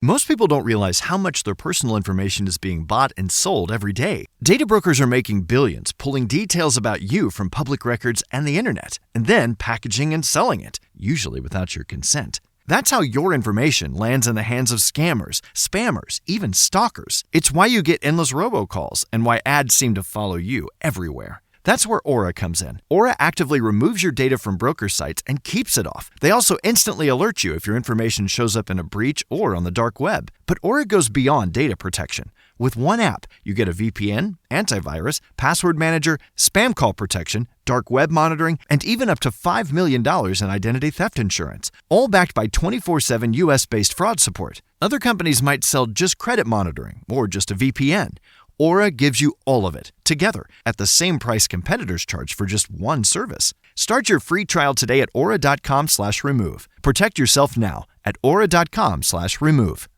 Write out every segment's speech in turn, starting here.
Most people don't realize how much their personal information is being bought and sold every day. Data brokers are making billions pulling details about you from public records and the internet, and then packaging and selling it, usually without your consent. That's how your information lands in the hands of scammers, spammers, even stalkers. It's why you get endless robocalls and why ads seem to follow you everywhere. That's where Aura comes in. Aura actively removes your data from broker sites and keeps it off. They also instantly alert you if your information shows up in a breach or on the dark web. But Aura goes beyond data protection. With one app, you get a VPN, antivirus, password manager, spam call protection, dark web monitoring, and even up to $5 million in identity theft insurance. All backed by 24/7 US-based fraud support. Other companies might sell just credit monitoring or just a VPN. Aura gives you all of it, together, at the same price competitors charge for just one service. Start your free trial today at aura.com/remove. Protect yourself now at aura.com/remove.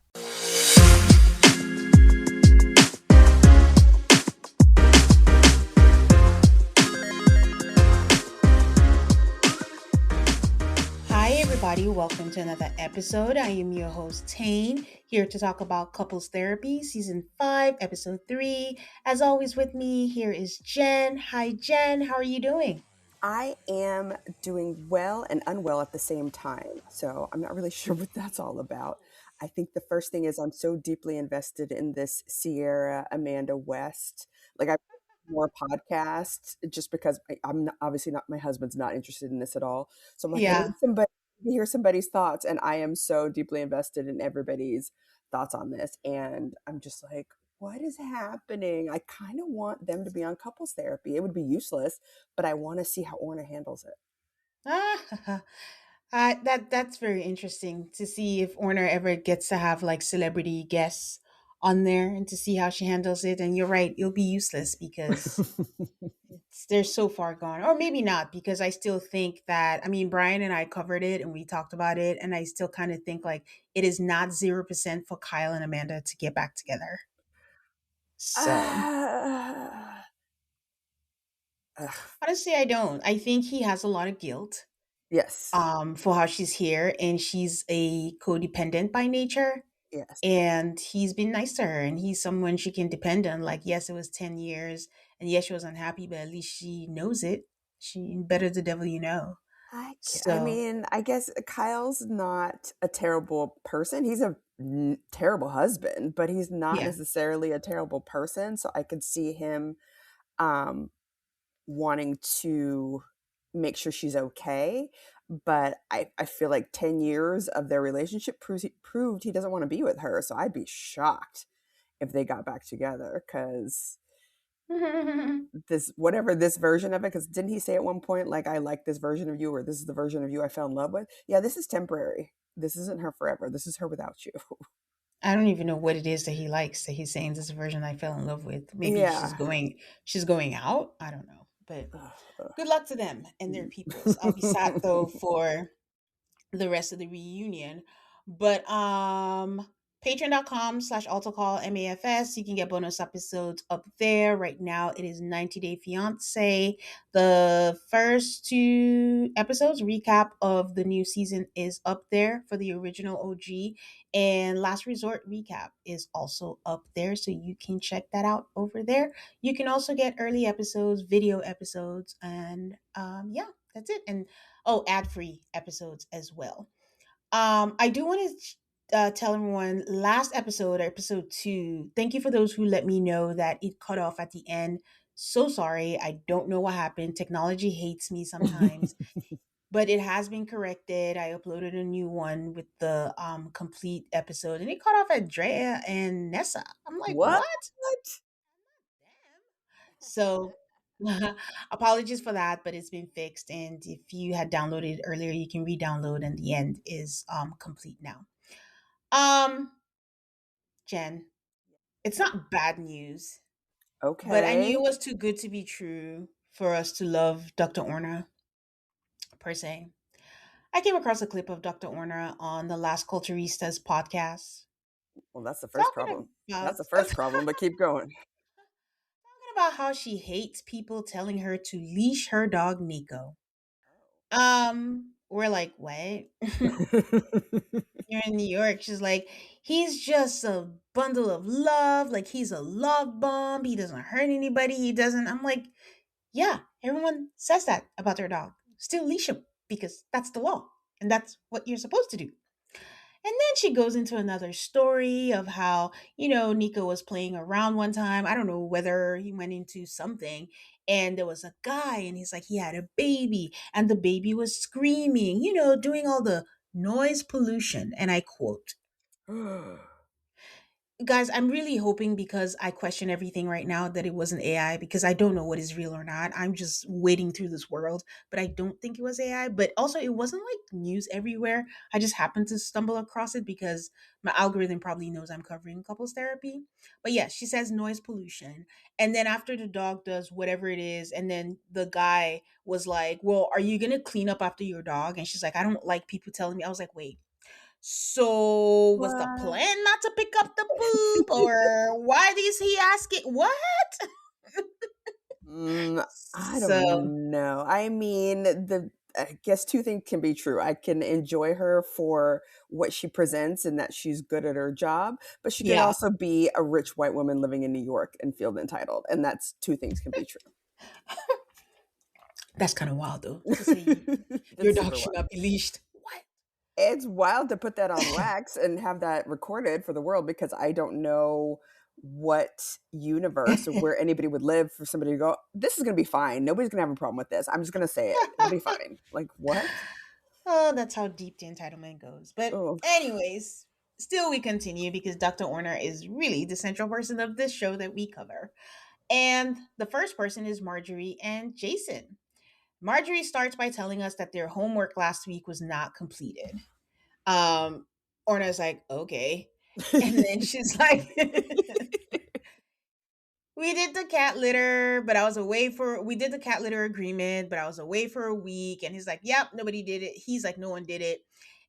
Hi, everybody. Welcome to another episode. I am your host, Tane, here to talk about Couples Therapy, Season 5, Episode 3. As always, with me, here is Jenn. Hi, Jenn. How are you doing? I am doing well and unwell at the same time. So I'm not really sure what that's all about. I think the first thing is I'm so deeply invested in this Sierra Amanda West. Like I more podcasts just because I'm not, obviously not, my husband's not interested in this at all. So I'm like, I Yeah. need somebody to hear somebody's thoughts. And I am so deeply invested in everybody's thoughts on this. And I'm just like, what is happening? I kind of want them to be on couples therapy. It would be useless, but I want to see how Orna handles it. Ah, that's very interesting to see if Orna ever gets to have like celebrity guests on there and to see how she handles it. And you're right, it'll be useless because they're so far gone, or maybe not, because I still think that, I mean, Brian and I covered it and we talked about it, and I still kind of think like it is not 0% for Kyle and Amanda to get back together. So uh, ugh, honestly, I don't. I think he has a lot of guilt yes, for how she's here, and she's a codependent by nature, yes. and he's been nice to her, and he's someone she can depend on. Like, yes, it was 10 years, and yes, she was unhappy, but at least she knows it. She better the devil you know. I So mean, I guess Kyle's not a terrible person. He's a terrible husband, but he's not yeah. necessarily a terrible person. So I could see him um, wanting to make sure she's okay. But I feel like 10 years of their relationship proved he doesn't want to be with her. So I'd be shocked if they got back together because this, whatever this version of it, because didn't he say at one point, like, I like this version of you, or this is the version of you I fell in love with? Yeah, this is temporary. This isn't her forever. This is her without you. I don't even know what it is that he likes that he's saying this is a version I fell in love with. Maybe Yeah. she's going out. I don't know. But Ugh. good luck to them and their peoples. I'll be sad though for the rest of the reunion. But patreon.com/altocall MAFS. You can get bonus episodes up there. Right now it is 90 Day Fiance. The first two episodes, recap of the new season, is up there for the original OG. And Last Resort recap is also up there. So you can check that out over there. You can also get early episodes, video episodes, and yeah, that's it. And oh, ad-free episodes as well. I do want to tell everyone, last episode, episode 2, thank you for those who let me know that it cut off at the end. So sorry. I don't know what happened. Technology hates me sometimes, but it has been corrected. I uploaded a new one with the complete episode, and it cut off at Drea and Nessa. I'm like, What? what? So apologies for that, but it's been fixed. And if you had downloaded it earlier, you can re-download, and the end is complete now. Um, Jen, it's not bad news, but I knew Okay. it was too good to be true for us to love Dr. Orna per se. I came across a clip of Dr. Orna on the Last Culturistas podcast Well, that's the first talking problem. about That's the first problem, but keep going. how she hates people telling her to leash her dog Nico. We're like, what? You're in New York. She's like, he's just a bundle of love. Like, he's a love bomb. He doesn't hurt anybody. He doesn't. I'm like, yeah, everyone says that about their dog. Still leash him because that's the law. And that's what you're supposed to do. And then she goes into another story of how, Nico was playing around one time. I don't know whether he went into something, and there was a guy, and he's like, he had a baby, and the baby was screaming, doing all the noise pollution. And I quote, guys, I'm really hoping, because I question everything right now, that it wasn't AI, because I don't know what is real or not. I'm just wading through this world, but I don't think it was AI. But also, it wasn't like news everywhere. I just happened to stumble across it because my algorithm probably knows I'm covering couples therapy. But yeah, she says noise pollution. And then after the dog does whatever it is, and then the guy was like, well, are you going to clean up after your dog? And she's like, I don't like people telling me. I was like, wait. So was the What? plan not to pick up the poop, or why is he asking what? I So don't know. I mean, I guess two things can be true. I can enjoy her for what she presents and that she's good at her job, but she can yeah, also be a rich white woman living in New York and feel entitled. And that's two things can be true. that's kind of wild though, to say your It's dog super should wild. not be leashed. What? It's wild to put that on wax and have that recorded for the world because I don't know what universe or where anybody would live for somebody to go, this is going to be fine. Nobody's going to have a problem with this. I'm just going to say it. It'll be fine. Like, what? Oh, that's how deep the entitlement goes. But Oh, anyways, still we continue because Dr. Orner is really the central person of this show that we cover. And the first person is Marjorie and Jason. Marjorie starts by telling us that their homework last week was not completed. Orna's like, okay. And then she's like, we did the cat litter, but I was away for, we did the cat litter agreement, but I was away for a week. And he's like, yep, nobody did it. He's like, no one did it.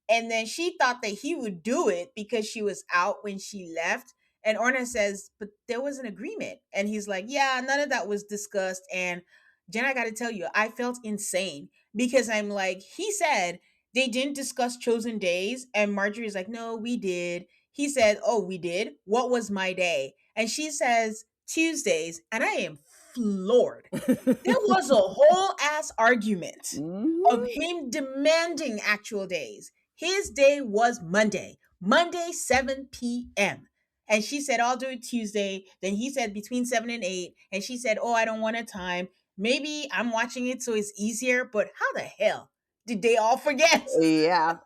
And then she thought that he would do it because she was out when she left. And Orna says, but there was an agreement. And he's like, yeah, none of that was discussed. And Jen, I got to tell you, I felt insane because I'm like, he said they didn't discuss chosen days. And Marjorie's like, no, we did. He said, oh, we did. What was my day? And she says, Tuesdays. And I am floored. There was a whole ass argument of mhm. him demanding actual days. His day was Monday, Monday, 7 p.m. And she said, I'll do it Tuesday. Then he said between 7 and 8. And she said, oh, I don't want a time. Maybe I'm watching it so it's easier, but how the hell did they all forget? Yeah.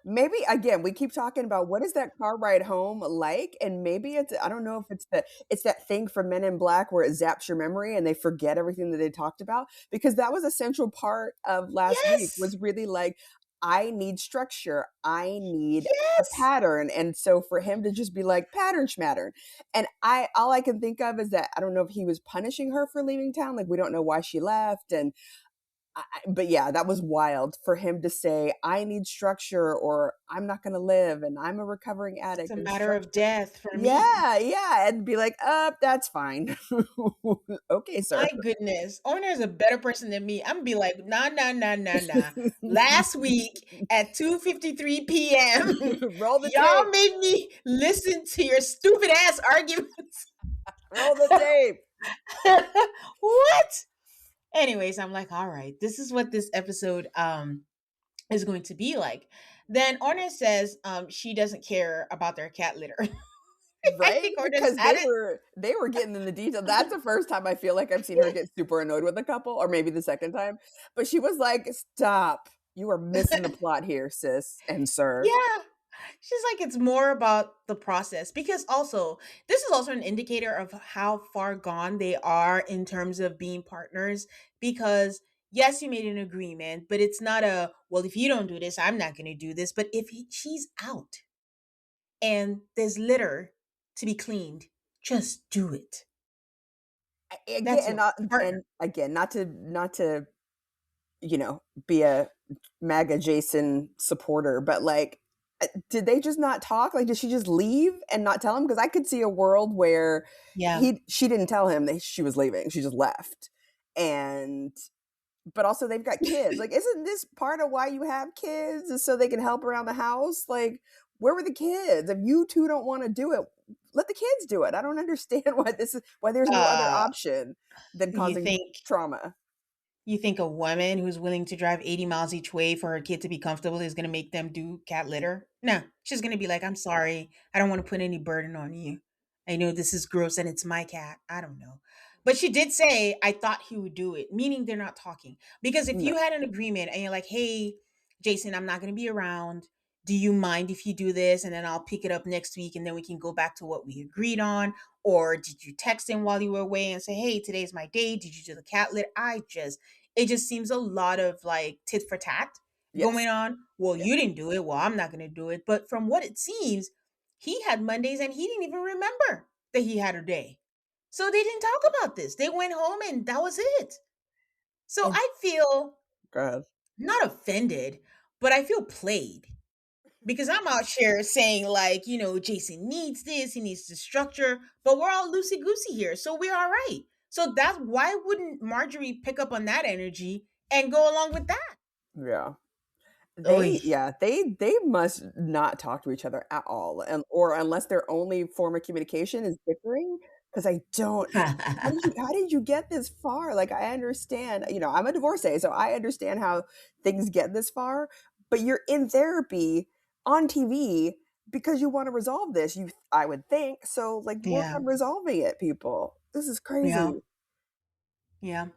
Maybe again, we keep talking about what is that car ride home like, and maybe it's I don't know if it's that thing from Men in Black where it zaps your memory and they forget everything that they talked about because that was a central part of last week Yes, was really like I need structure, I need a yes. pattern, and so for him to just be like pattern schmattern, and I all I can think of is that I don't know if he was punishing her for leaving town, like we don't know why she left, and but yeah, that was wild for him to say, I need structure or I'm not going to live and I'm a recovering It's a addict and matter of structure. death for me. Yeah, yeah. And be like, that's fine. Okay, My sir. goodness, Owner is a better person than me. I'm gonna be like, nah, nah, nah, nah, nah. Last week at 2:53 p.m., Roll the y'all tape. made me listen to your stupid ass arguments. Roll the tape. What? Anyways, I'm like, all right, this is what this episode is going to be like. Then Orna says she doesn't care about their cat litter. I Right? think Orna Because said they were getting in the detail. That's the first time I feel like I've seen her it. get super annoyed with a couple, or maybe the second time. But she was like, stop. You are missing the plot here, sis and sir. Yeah. She's like, it's more about the process because also, this is also an indicator of how far gone they are in terms of being partners. Because, yes, you made an agreement, but it's not a, well, if you don't do this, I'm not going to do this. But if she's out and there's litter to be cleaned, just do it. Again, That's your partner. and again, not to be a MAGA Jason supporter, but like, did they just not talk? Like, did she just leave and not tell him? Because I could see a world where Yeah. she didn't tell him that she was leaving. She just left, and but also they've got kids. Like, isn't this part of why you have kids is so they can help around the house? Like, where were the kids? If you two don't want to do it, let the kids do it. I don't understand why there's no other Uh, option than you causing think trauma. You think a woman who's willing to drive 80 miles each way for her kid to be comfortable is going to make them do cat litter? No, she's going to be like, I'm sorry. I don't want to put any burden on you. I know this is gross and it's my cat. I don't know. But she did say, I thought he would do it, meaning they're not talking. Because if No. you had an agreement and you're like, hey, Jason, I'm not going to be around. Do you mind if you do this? And then I'll pick it up next week and then we can go back to what we agreed on. Or did you text him while you were away and say, hey, today's my day? Did you do the cat litter? It just seems a lot of like tit for tat Yes. going on. Well, Yeah. you didn't do it. Well, I'm not going to do it. But from what it seems, he had Mondays and he didn't even remember that he had a day. So they didn't talk about this. They went home and that was it. So And I feel go ahead. not offended, but I feel played because I'm out here saying, like, Jason needs this, he needs the structure, but we're all loosey goosey here. So we're all right. So that's why wouldn't Marjorie pick up on that energy and go along with that? Yeah. Oy. They must not talk to each other at all, and or unless their only form of communication is bickering. Because I don't. How did you get this far? Like, I understand. I'm a divorcee, so I understand how things get this far. But you're in therapy on TV because you want to resolve this. I would think so. Like, work Yeah. on resolving it, people. This is Yeah. crazy. Yeah.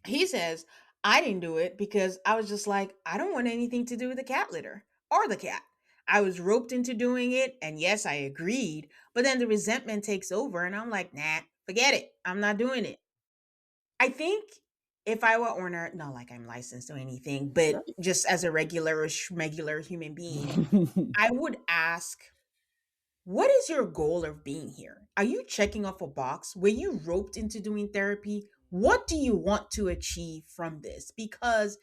He says, I didn't do it because I was just like, I don't want anything to do with the cat litter or the cat. I was roped into doing it. And yes, I agreed. But then the resentment takes over. And I'm like, nah, forget it. I'm not doing it. I think if I were Orna, not like I'm licensed or anything, but Right. just as a regular human being, I would ask, what is your goal of being here? Are you checking off a box? Were you roped into doing therapy? What do you want to achieve from this? Because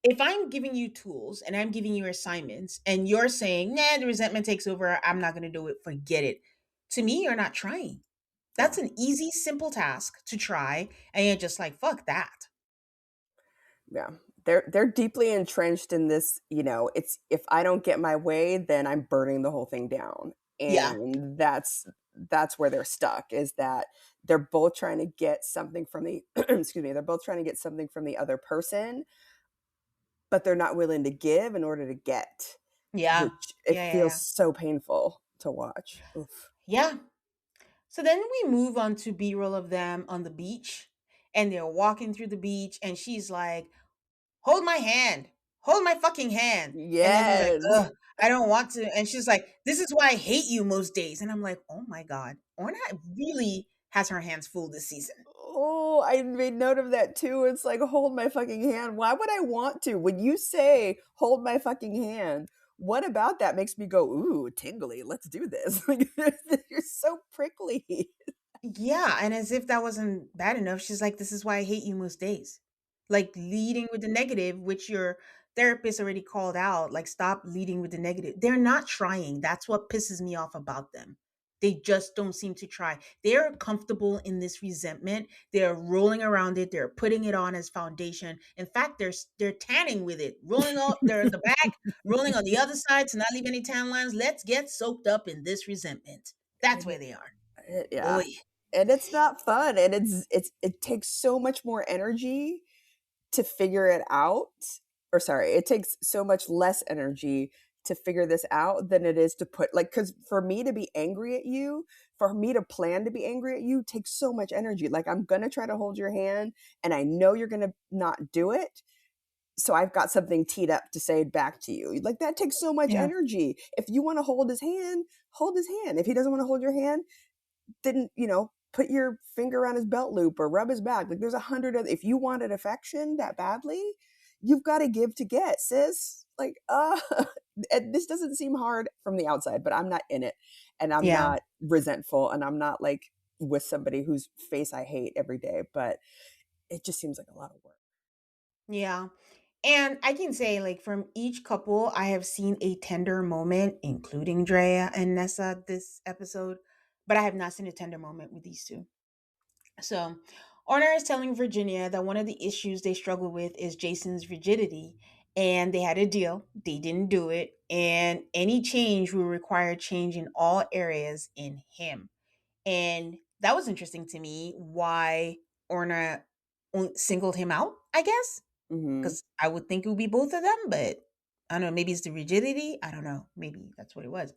if I'm giving you tools and I'm giving you assignments and you're saying, nah, the resentment takes over, I'm not going to do it, forget it. To me, you're not trying. Yeah. That's an easy, simple task to try. And you're just like, fuck that. Yeah. They're deeply entrenched in this, it's if I don't get my way, then I'm burning the whole thing down. Yeah. And that's where they're stuck, is that they're both trying to get something from the excuse me, they're both trying to get something from the other person, but they're not willing to give in order to get, Yeah. which it Yeah. Yeah. feels Yeah. so painful to watch. Oof. Yeah. So then we move on to B-roll of them on the beach and they're walking through the beach and she's like, hold my hand, hold my fucking hand. And then he's like, Yes. ugh, I don't want to. And she's like, this is why I hate you most days. And I'm like, oh my God, Orna really has her hands full this season. Oh, I made note of that too. It's like, hold my fucking hand. Why would I want to? When you say hold my fucking hand, what about that makes me go, ooh, tingly? Let's do this. Like, you're so prickly. Yeah, and as if that wasn't bad enough, she's like, "This is why I hate you most days." Like leading with the negative, which your therapist already called out. Like, stop leading with the negative. They're not trying. That's what pisses me off about them. They just don't seem to try. They're comfortable in this resentment. They're rolling around it. They're putting it on as foundation. In fact, they're tanning with it, rolling out. They're in the back, rolling on the other side to not leave any tan lines. Let's get soaked up in this resentment. That's And where they are. yeah. Oy. And it's not fun. And it takes so much more energy to figure it out. Or sorry, it takes so much less energy to figure this out than it is to put, like, because for me to be angry at you, for me to plan to be angry at you takes so much energy. Like, I'm gonna try to hold your hand and I know you're gonna not do it, so I've got something teed up to say back to you. Like, that takes so much Yeah. energy. If you want to hold his hand, hold his hand. If he doesn't want to hold your hand, then put your finger on his belt loop or rub his back. Like, there's 100 of, if you wanted affection that badly, you've got to give to get, sis. Like, and this doesn't seem hard from the outside, but I'm not in it, and I'm Yeah. not resentful, and I'm not like with somebody whose face I hate every day, but it just seems like a lot of work. Yeah. And I can say, like, from each couple, I have seen a tender moment, including Drea and Nessa this episode, but I have not seen a tender moment with these two. So Orna is telling Virginia that one of the issues they struggle with is Jason's rigidity, and they had a deal. They didn't do it, and any change will require change in all areas in him. And that was interesting to me. Why Orna singled him out, I guess, Hmm. because I would think it would be both of them, but I don't know. Maybe it's the rigidity. I don't know. Maybe that's what it was.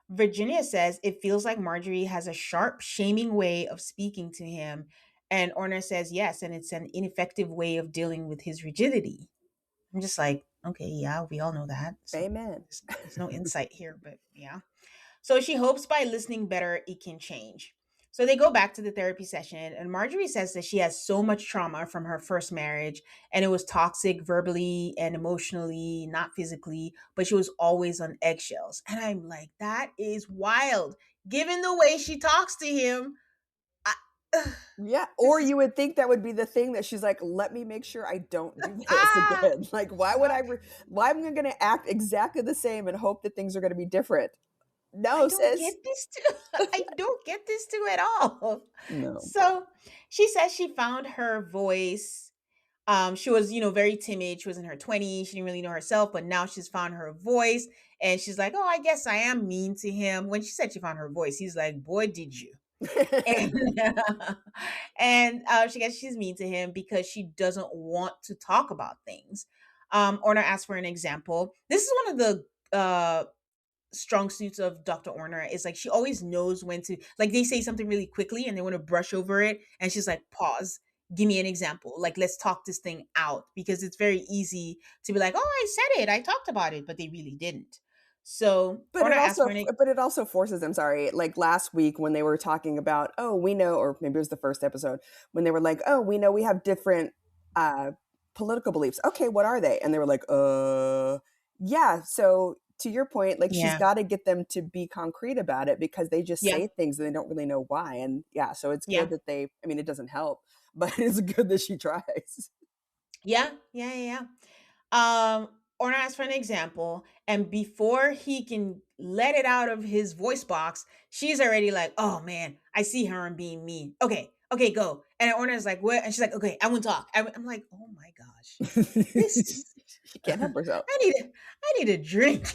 Virginia says it feels like Marjorie has a sharp, shaming way of speaking to him. And Orna says yes, and it's an ineffective way of dealing with his rigidity. I'm just like, okay, yeah, we all know that. So Amen. there's no insight here, but yeah. So she hopes by listening better, it can change. So they go back to the therapy session, and Marjorie says that she has so much trauma from her first marriage, and it was toxic verbally and emotionally, not physically, but she was always on eggshells. And I'm like, that is wild. Given the way she talks to him, I, Yeah, this or is you would think that would be the thing that she's like, "Let me make sure I don't do this ah, again." Like, why would why am I going to act exactly the same and hope that things are going to be different? I No, don't get sis. this too. I don't get this too at all. No. So she says she found her voice. She was, very timid. She was in her 20s. She didn't really know herself, but now she's found her voice. And she's like, oh, I guess I am mean to him. When she said she found her voice, he's like, boy, did you. And, and she guess she's mean to him because she doesn't want to talk about things. Orna asked for an example. This is one of the strong suits of Dr. Orner is like she always knows when to like they say something really quickly and they want to brush over it and she's like pause, give me an example, like let's talk this thing out, because it's very easy to be like, oh, I said it, I talked about it, but they really didn't. So But Orner it asked also for an but it also forces them, sorry, like last week when they were talking about, "Oh, we know," or maybe it was the first episode, when they were like, "Oh, we know we have different uh political beliefs." Okay, what are they? And they were like, yeah, so to your point, like she's yeah, got to get them to be concrete about it because they just yeah, say things and they don't really know why. And yeah, so it's good yeah, that I mean, it doesn't help, but it's good that she tries. yeah. Orna asks for an example, and before he can let it out of his voice box, she's already like, "Oh man, I see her and being mean. Okay, go." And Orna is like, "What?" And she's like, "Okay, I won't talk." I'm like, "Oh my gosh, this is She can't help herself. I need a drink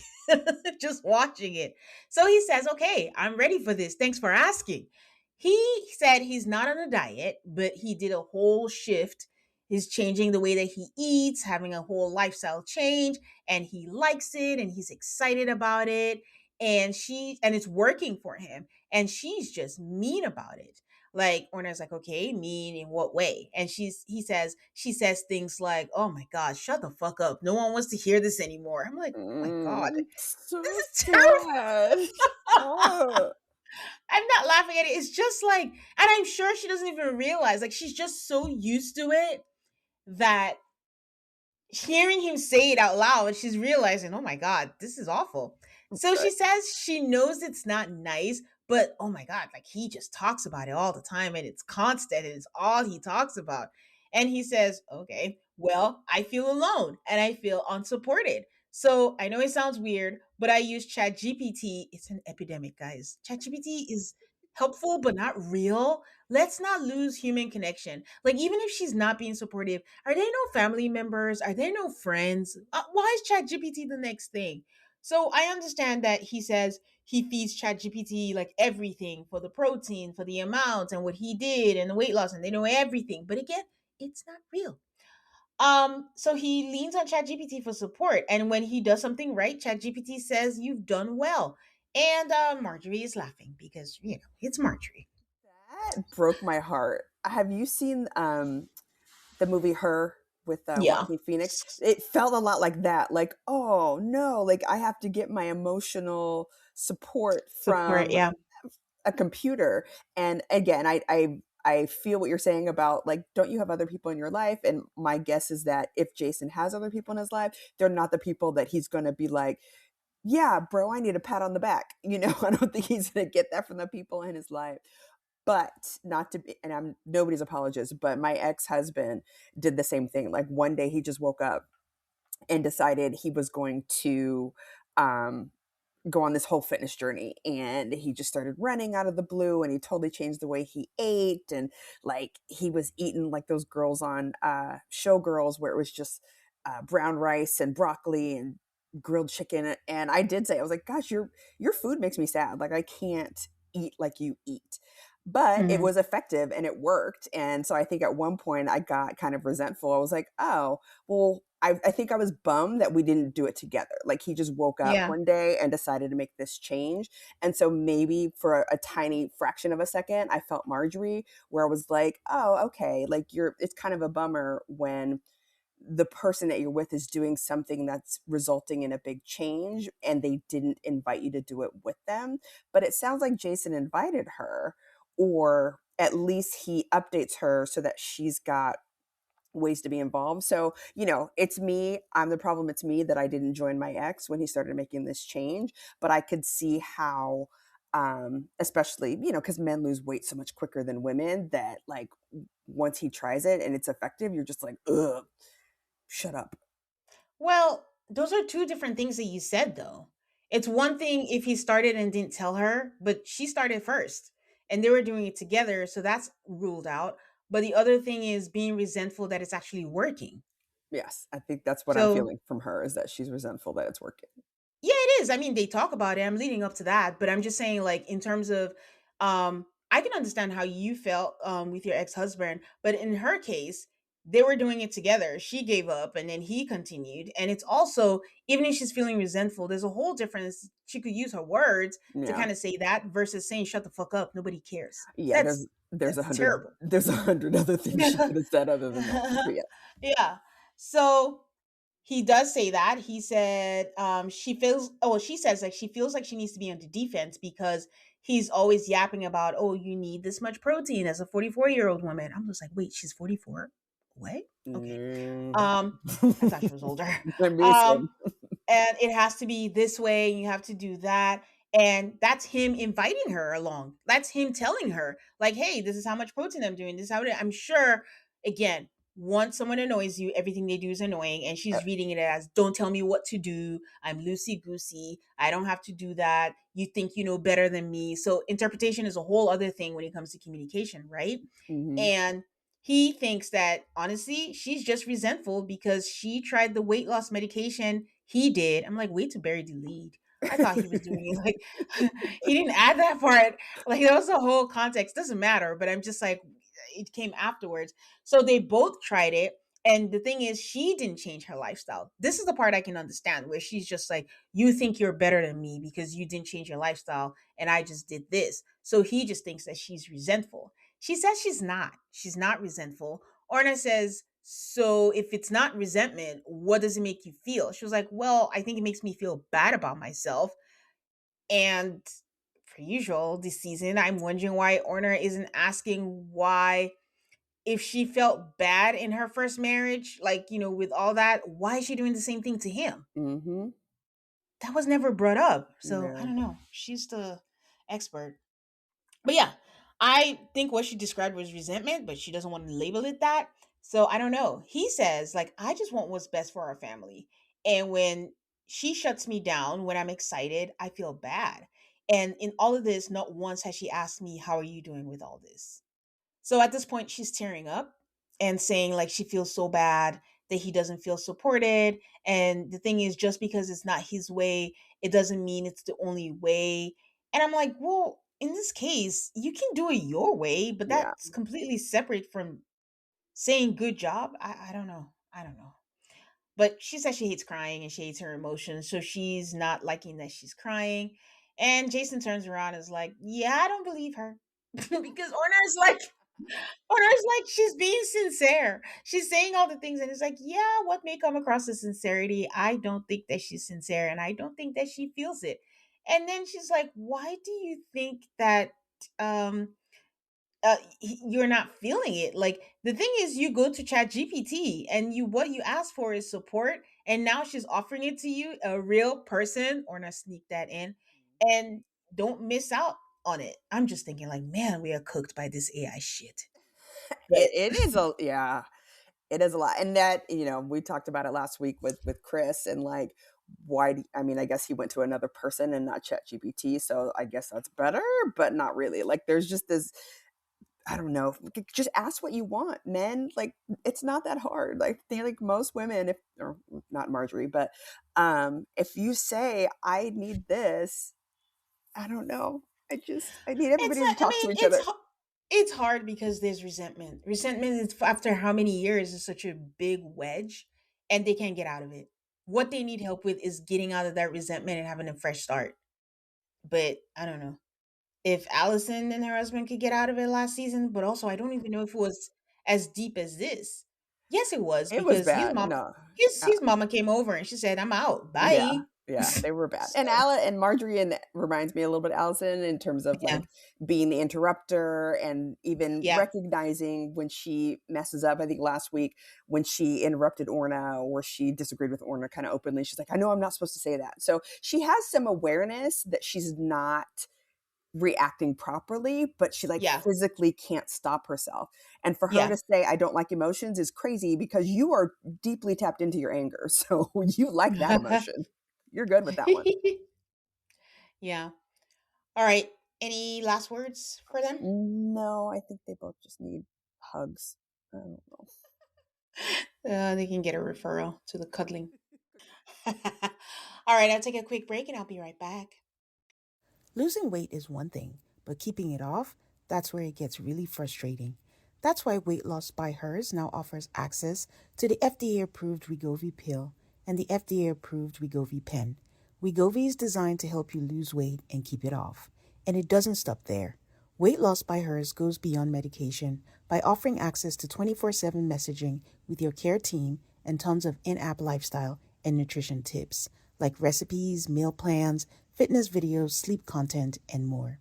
just watching it." So he says, "Okay, I'm ready for this. Thanks for asking." He said he's not on a diet, but he did a whole shift. He's changing the way that he eats, having a whole lifestyle change, and he likes it and he's excited about it. And it's working for him. And she's just mean about it. Like Orna's like, okay, mean in what way? And she says things like, oh my God, shut the fuck up. No one wants to hear this anymore. I'm like, oh my God, this So is sad. terrible. Oh. I'm not laughing at it. It's just like, and I'm sure she doesn't even realize, like, she's just so used to it that hearing him say it out loud, she's realizing, oh my God, this is awful. So Right. she says she knows it's not nice, but oh my God, like he just talks about it all the time and it's constant and it's all he talks about. And he says, okay, well, I feel alone and I feel unsupported. So I know it sounds weird, but I use ChatGPT. It's an epidemic, guys. ChatGPT is helpful, but not real. Let's not lose human connection. Like, even if she's not being supportive, are there no family members? Are there no friends? Why is ChatGPT the next thing? So I understand that he says he feeds ChatGPT like everything for the protein, for the amount, and what he did, and the weight loss, and they know everything. But again, it's not real. So he leans on ChatGPT for support, and when he does something right, ChatGPT says you've done well. And Marjorie is laughing because it's Marjorie. That broke my heart. Have you seen the movie Her with Yeah, Joaquin Phoenix? It felt a lot like that. Like, oh no, like I have to get my emotional support support. from Yeah, a computer. And again, I feel what you're saying about like, don't you have other people in your life? And my guess is that if Jason has other people in his life, they're not the people that he's going to be like, yeah, bro, I need a pat on the back. You know, I don't think he's going to get that from the people in his life. But not to be, and I'm nobody's apologist, but my ex husband did the same thing. Like one day he just woke up and decided he was going to um, go on this whole fitness journey, and he just started running out of the blue, and he totally changed the way he ate, and like he was eating like those girls on Showgirls where it was just brown rice and broccoli and grilled chicken. And I did say, I was like, gosh, your food makes me sad, like I can't eat like you eat. But it Mhm. was effective and it worked. And so I think at one point I got kind of resentful. I was like, oh, well, I think I was bummed that we didn't do it together. Like he just woke up Yeah. one day and decided to make this change. And so maybe for a tiny fraction of a second, I felt Marjorie, where I was like, oh, okay, like it's kind of a bummer when the person that you're with is doing something that's resulting in a big change and they didn't invite you to do it with them. But it sounds like Jason invited her, or at least he updates her so that she's got ways to be involved. So, it's me. I'm the problem. It's me that I didn't join my ex when he started making this change. But I could see how, especially, because men lose weight so much quicker than women, that like once he tries it and it's effective, you're just like, ugh, shut up. Well, those are two different things that you said, though. It's one thing if he started and didn't tell her, but she started first and they were doing it together. So that's ruled out. But the other thing is being resentful that it's actually working. Yes, I think that's what I'm So feeling from her, is that she's resentful that it's working. yeah, it is. I mean, they talk about it. I'm leading up to that, but I'm just saying, like, in terms of, I can understand how you felt with your ex husband, but in her case, they were doing it together. She gave up, and then he continued. And it's also, even if she's feeling resentful, there's a whole difference. She could use her words to Yeah. kind of say that versus saying, "Shut the fuck up, nobody cares." Yeah, That's there's a that's hundred terrible. there's 100 other things she could have said other than that. But yeah. Yeah. So he does say that. He said she says like she feels like she needs to be on the defense because he's always yapping about, oh, you need this much protein as a 44-year-old woman. I'm just like, wait, she's 44? What? Okay. No. Um, I thought she was older. Me Um, too. and it has to be this way and you have to do that, and that's him inviting her along. That's him telling her like, hey, this is how much protein I'm doing, this is how I'm sure, again, once someone annoys you, everything they do is annoying, and Uh, she's reading it as, don't tell me what to do, I'm loosey goosey, I don't have to do that, you think you know better than me. So interpretation is a whole other thing when it comes to communication, right? mhm. And he thinks that honestly, she's just resentful because she tried the weight loss medication he did. I'm like, wait to bury the lead. I thought he was doing it like he didn't add that part. Like that was the whole context. Doesn't matter, but I'm just like, it came afterwards. So they both tried it. And the thing is, she didn't change her lifestyle. This is the part I can understand where she's just like, you think you're better than me because you didn't change your lifestyle and I just did this. So he just thinks that she's resentful. She says she's not. She's not resentful. Orna says, so if it's not resentment, what does it make you feel? She was like, well, I think it makes me feel bad about myself. And per usual, this season, I'm wondering why Orna isn't asking why, if she felt bad in her first marriage, like, with all that, why is she doing the same thing to him? Mhm. That was never brought up. So I Yeah. don't know. She's the expert. But yeah, I think what she described was resentment, but she doesn't want to label it that. So I don't know. He says, like, I just want what's best for our family. And when she shuts me down, when I'm excited, I feel bad. And in all of this, not once has she asked me, how are you doing with all this? So at this point, she's tearing up and saying like she feels so bad that he doesn't feel supported. And the thing is, just because it's not his way, it doesn't mean it's the only way. And I'm like, well, in this case, you can do it your way, but Yeah. that's completely separate from saying good job. I don't know. I don't know. But she says she hates crying and she hates her emotions. So she's not liking that she's crying. And Jason turns around and is like, yeah, I don't believe her. Because Orna is like, or it's like she's being sincere. She's saying all the things, and it's like, yeah, what may come across as sincerity, I don't think that she's sincere, and I don't think that she feels it. And then she's like, why do you think that um you're not feeling it? Like the thing is, you go to Chat GPT, and what you ask for is support, and now she's offering it to you, a real person, or not sneak that in, and don't miss out on it. I'm just thinking, like, man, we are cooked by this AI shit. But It is a yeah. It is a lot. And that, we talked about it last week with Chris, and like I mean, I guess he went to another person and not ChatGPT, so I guess that's better, but not really. Like, there's just this, I don't know, just ask what you want, men. Like, it's not that hard. Like, they like most women, if or not Marjorie, but if you say I need this, I don't know. I need It's everybody to not, I talk to mean, each other. it's hard because there's resentment. Resentment is after how many years is such a big wedge, and they can't get out of it. What they need help with is getting out of that resentment and having a fresh start. But I don't know if Allison and her husband could get out of it last season, but also I don't even know if it was as deep as this. Yes, it was It was because bad. No. his mama came over and she said, "I'm out. Yeah, Bye." yeah, they were bad. And So, Alla and Marjorie and reminds me a little bit of Allison in terms of yeah. like being the interrupter and even Yeah. recognizing when she messes up. I think last week when she interrupted Orna or she disagreed with Orna kind of openly, she's like, I know I'm not supposed to say that. So she has some awareness that she's not reacting properly, but she like Yeah. physically can't stop herself. And for her Yeah. to say, I don't like emotions is crazy because you are deeply tapped into your anger. So you like that emotion. You're good with that one. Yeah. All right. Any last words for them? No, I think they both just need hugs. I don't know. They can get a referral to the cuddling. All right. I'll take a quick break and I'll be right back. Losing weight is one thing, but keeping it off, that's where it gets really frustrating. That's why Weight Loss by Hers now offers access to the FDA approved Wegovy pill and the FDA approved Wegovy pen. Wegovy is designed to help you lose weight and keep it off. And it doesn't stop there. Weight Loss by Hers goes beyond medication by offering access to 24/7 messaging with your care team and tons of in app lifestyle and nutrition tips like recipes, meal plans, fitness videos, sleep content, and more.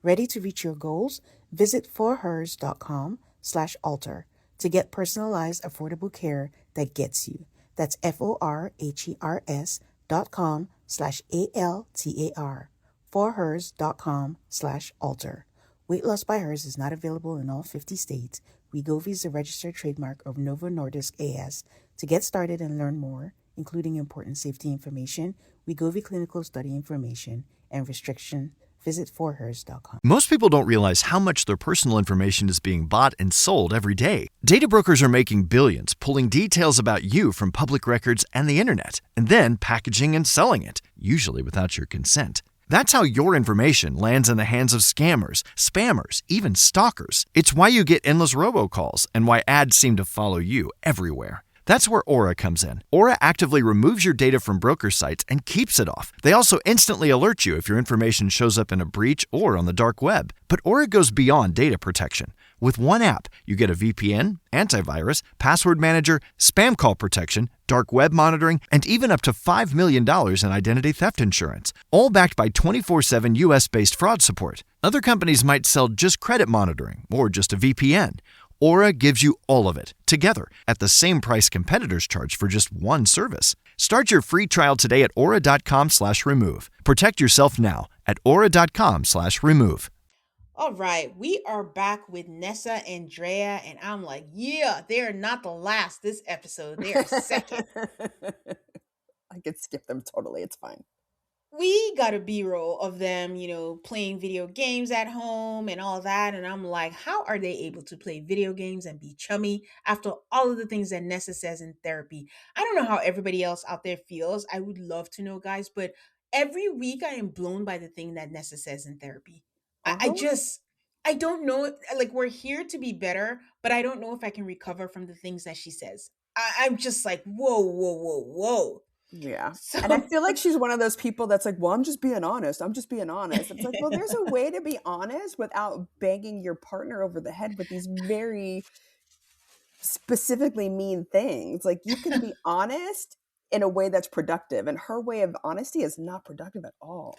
Ready to reach your goals? Visit forhers.com/alter to get personalized, affordable care that gets you. That's forhers.com/altar. Forhers.com/alter. Weight Loss by Hers is not available in all 50 states. Wegovy is a registered trademark of Novo Nordisk AS. To get started and learn more, including important safety information, Wegovy clinical study information, and restriction, visit forhers.com. Most people don't realize how much their personal information is being bought and sold every day. Data brokers are making billions pulling details about you from public records and the internet, and then packaging and selling it, usually without your consent. That's how your information lands in the hands of scammers, spammers, even stalkers. It's why you get endless robocalls and why ads seem to follow you everywhere. That's where Aura comes in. Aura actively removes your data from broker sites and keeps it off. They also instantly alert you if your information shows up in a breach or on the dark web. But Aura goes beyond data protection. With one app, you get a VPN, antivirus, password manager, spam call protection, dark web monitoring, and even up to $5 million in identity theft insurance, all backed by 24/7 US-based fraud support. Other companies might sell just credit monitoring or just a VPN. Aura gives you all of it, together, at the same price competitors charge for just one service. Start your free trial today at aura.com/remove. Protect yourself now at aura.com/remove. All right. We are back with Nessa and Drea, and I'm like, yeah, they're not the last this episode. They are second. I could skip them totally. It's fine. We got a b-roll of them, playing video games at home and all that, and I'm like, how are they able to play video games and be chummy after all of the things that Nessa says in therapy? I don't know how everybody else out there feels. I would love to know, guys, but every week I am blown by the thing that Nessa says in therapy. I Uh-huh. just, I don't know, like, we're here to be better, but I don't know if I can recover from the things that she says. I'm just like, whoa, whoa, whoa, whoa. Yeah. And I So feel like she's one of those people that's like, well, I'm just being honest. I'm just being honest. It's like, well, there's a way to be honest without banging your partner over the head with these very specifically mean things. Like, you can be honest in a way that's productive, and her way of honesty is not productive at all.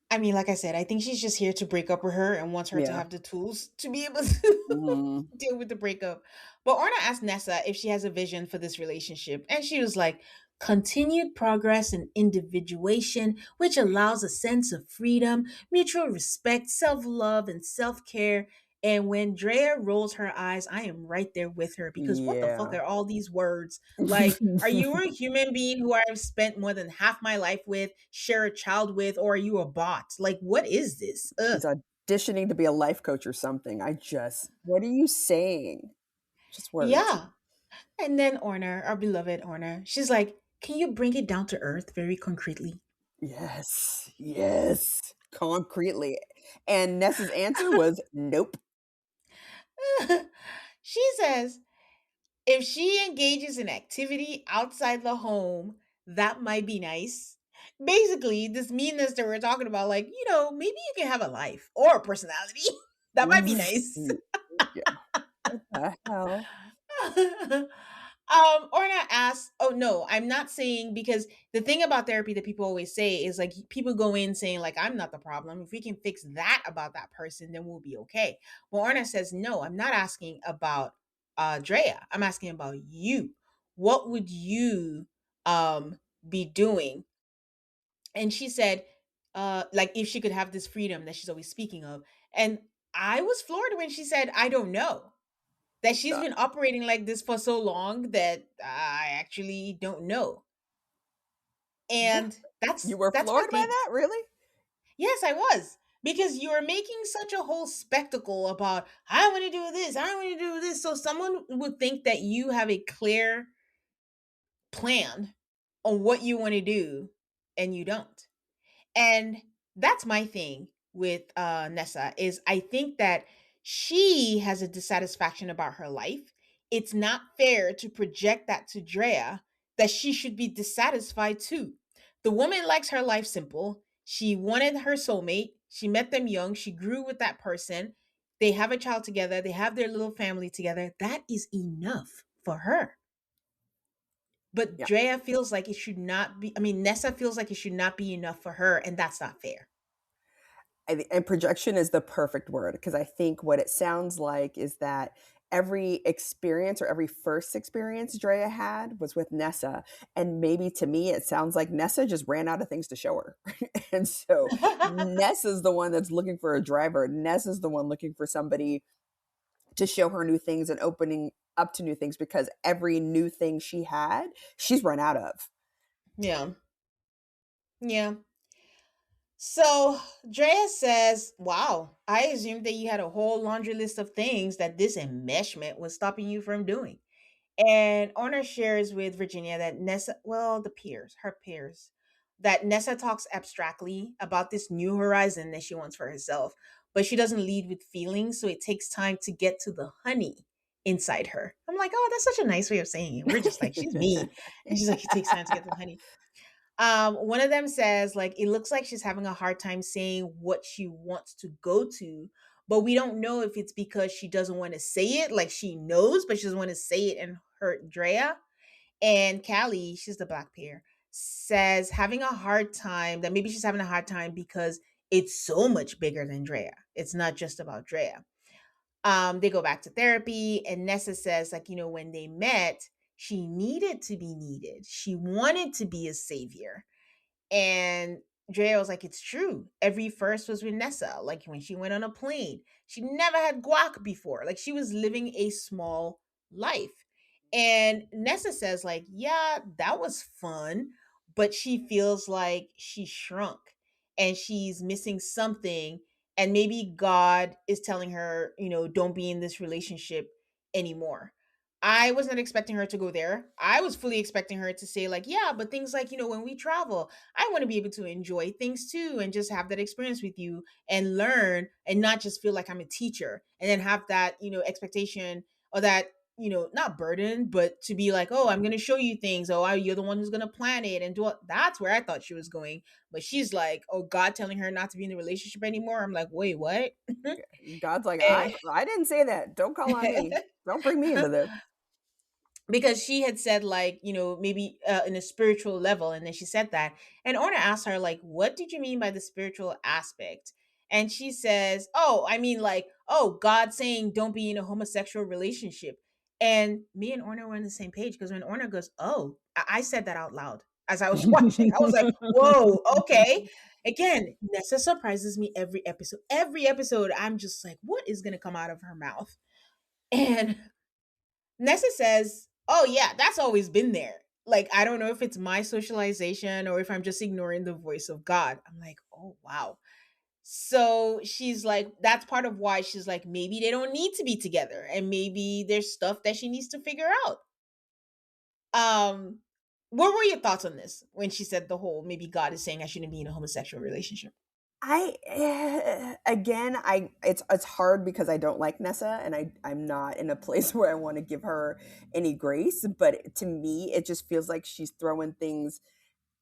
I mean, like I said, I think she's just here to break up with her and wants her to Yeah. have the tools to be able to Mhm. deal with the breakup. But Orna asked Nessa if she has a vision for this relationship, and she was like, continued progress and individuation, which allows a sense of freedom, mutual respect, self love, and self care. And when Drea rolls her eyes, I am right there with her because what the fuck Yeah. are all these words? Like, are you a human being who I've spent more than half my life with, share a child with, or are you a bot? Like, what is this? Ugh. She's auditioning to be a life coach or something. What are you saying? Just words. Yeah. And then Orna, our beloved Orna, she's like, can you bring it down to earth very concretely? Yes. Yes. Concretely. And Ness's answer was nope. She says, if she engages in activity outside the home, that might be nice. Basically, this meanness that we're talking about, like, maybe you can have a life or a personality. That might be nice. Yeah. What the hell? Orna asks, oh no, I'm not saying, because the thing about therapy that people always say is like people go in saying like I'm not the problem. If we can fix that about that person, then we'll be okay. But Orna says, no, I'm not asking about Drea. I'm asking about you. What would you be doing? And she said, like if she could have this freedom that she's always speaking of. And I was floored when she said, I don't know, that she's Uh, been operating like this for so long that I actually don't know. yeah. And You that's were that's my floored by take. that? Really? Yes, I was. Because you're making such a whole spectacle about I want to do this, I want to do this. So someone would think that you have a clear plan on what you want to do and you don't. And that's my thing with Nessa is I think that she has a dissatisfaction about her life. It's not fair to project that to Drea that she should be dissatisfied too. The woman likes her life simple. She wanted her soulmate. She met them young. She grew with that person. They have a child together. They have their little family together. That is enough for her. But Yeah. Drea feels like it should not be, I mean, Nessa feels like it should not be enough for her, and that's not fair. And projection is the perfect word because I think what it sounds like is that every experience or every first experience Drea had was with Nessa. And maybe to me, it sounds like Nessa just ran out of things to show her. And so Nessa's the one that's looking for a driver. Nessa's the one looking for somebody to show her new things and opening up to new things because every new thing she had, she's run out of. Yeah. Yeah. So Drea says, wow, I assumed that you had a whole laundry list of things that this enmeshment was stopping you from doing. And Honor shares with Virginia that Nessa, well, her peers, that Nessa talks abstractly about this new horizon that she wants for herself, but she doesn't lead with feelings, so it takes time to get to the honey inside her. I'm like, oh, that's such a nice way of saying it. We're just like, she's mean. And she's like, it takes time to get to the honey. One of them says, like, it looks like she's having a hard time saying what she wants to go to, but we don't know if it's because she doesn't want to say it, like she knows, but she doesn't want to say it and hurt Drea. And Callie, she's the black pair, says having a hard time, that maybe she's having a hard time because it's so much bigger than Drea. It's not just about Drea. They go back to therapy, and Nessa says, like, when they met, she needed to be needed. She wanted to be a savior. And Drea was like, it's true. Every first was with Nessa. Like when she went on a plane, she never had guac before. Like she was living a small life. And Nessa says, like, yeah, that was fun, but she feels like she shrunk and she's missing something. And maybe God is telling her, don't be in this relationship anymore. I was not expecting her to go there. I was fully expecting her to say, like, yeah, but things like, when we travel, I want to be able to enjoy things too and just have that experience with you and learn and not just feel like I'm a teacher and then have that, expectation or that, not burden, but to be like, oh, I'm going to show you things. Oh, you're the one who's going to plan it and do it. That's where I thought she was going. But she's like, oh, God telling her not to be in the relationship anymore. I'm like, wait, what? God's like, Eh, I didn't say that. Don't call on me. Don't bring me into this. because she had said like maybe in a spiritual level, and then she said that, and Orna asked her like, what did you mean by the spiritual aspect? And she says, oh, I mean, like, oh, God saying don't be in a homosexual relationship. And me and Orna were on the same page because when Orna goes, oh, I said that out loud as I was watching. I was like, whoa, okay. Again, Nessa surprises me every episode. Every episode, I'm just like, what is going to come out of her mouth? And Nessa says, oh, yeah, that's always been there. Like, I don't know if it's my socialization or if I'm just ignoring the voice of God. I'm like, oh, wow. So she's like, that's part of why she's like, maybe they don't need to be together. And maybe there's stuff that she needs to figure out. Um, what were your thoughts on this when she said the whole maybe God is saying I shouldn't be in a homosexual relationship? Again, it's hard because I don't like Nessa, and I'm not in a place where I want to give her any grace. But to me, it just feels like she's throwing things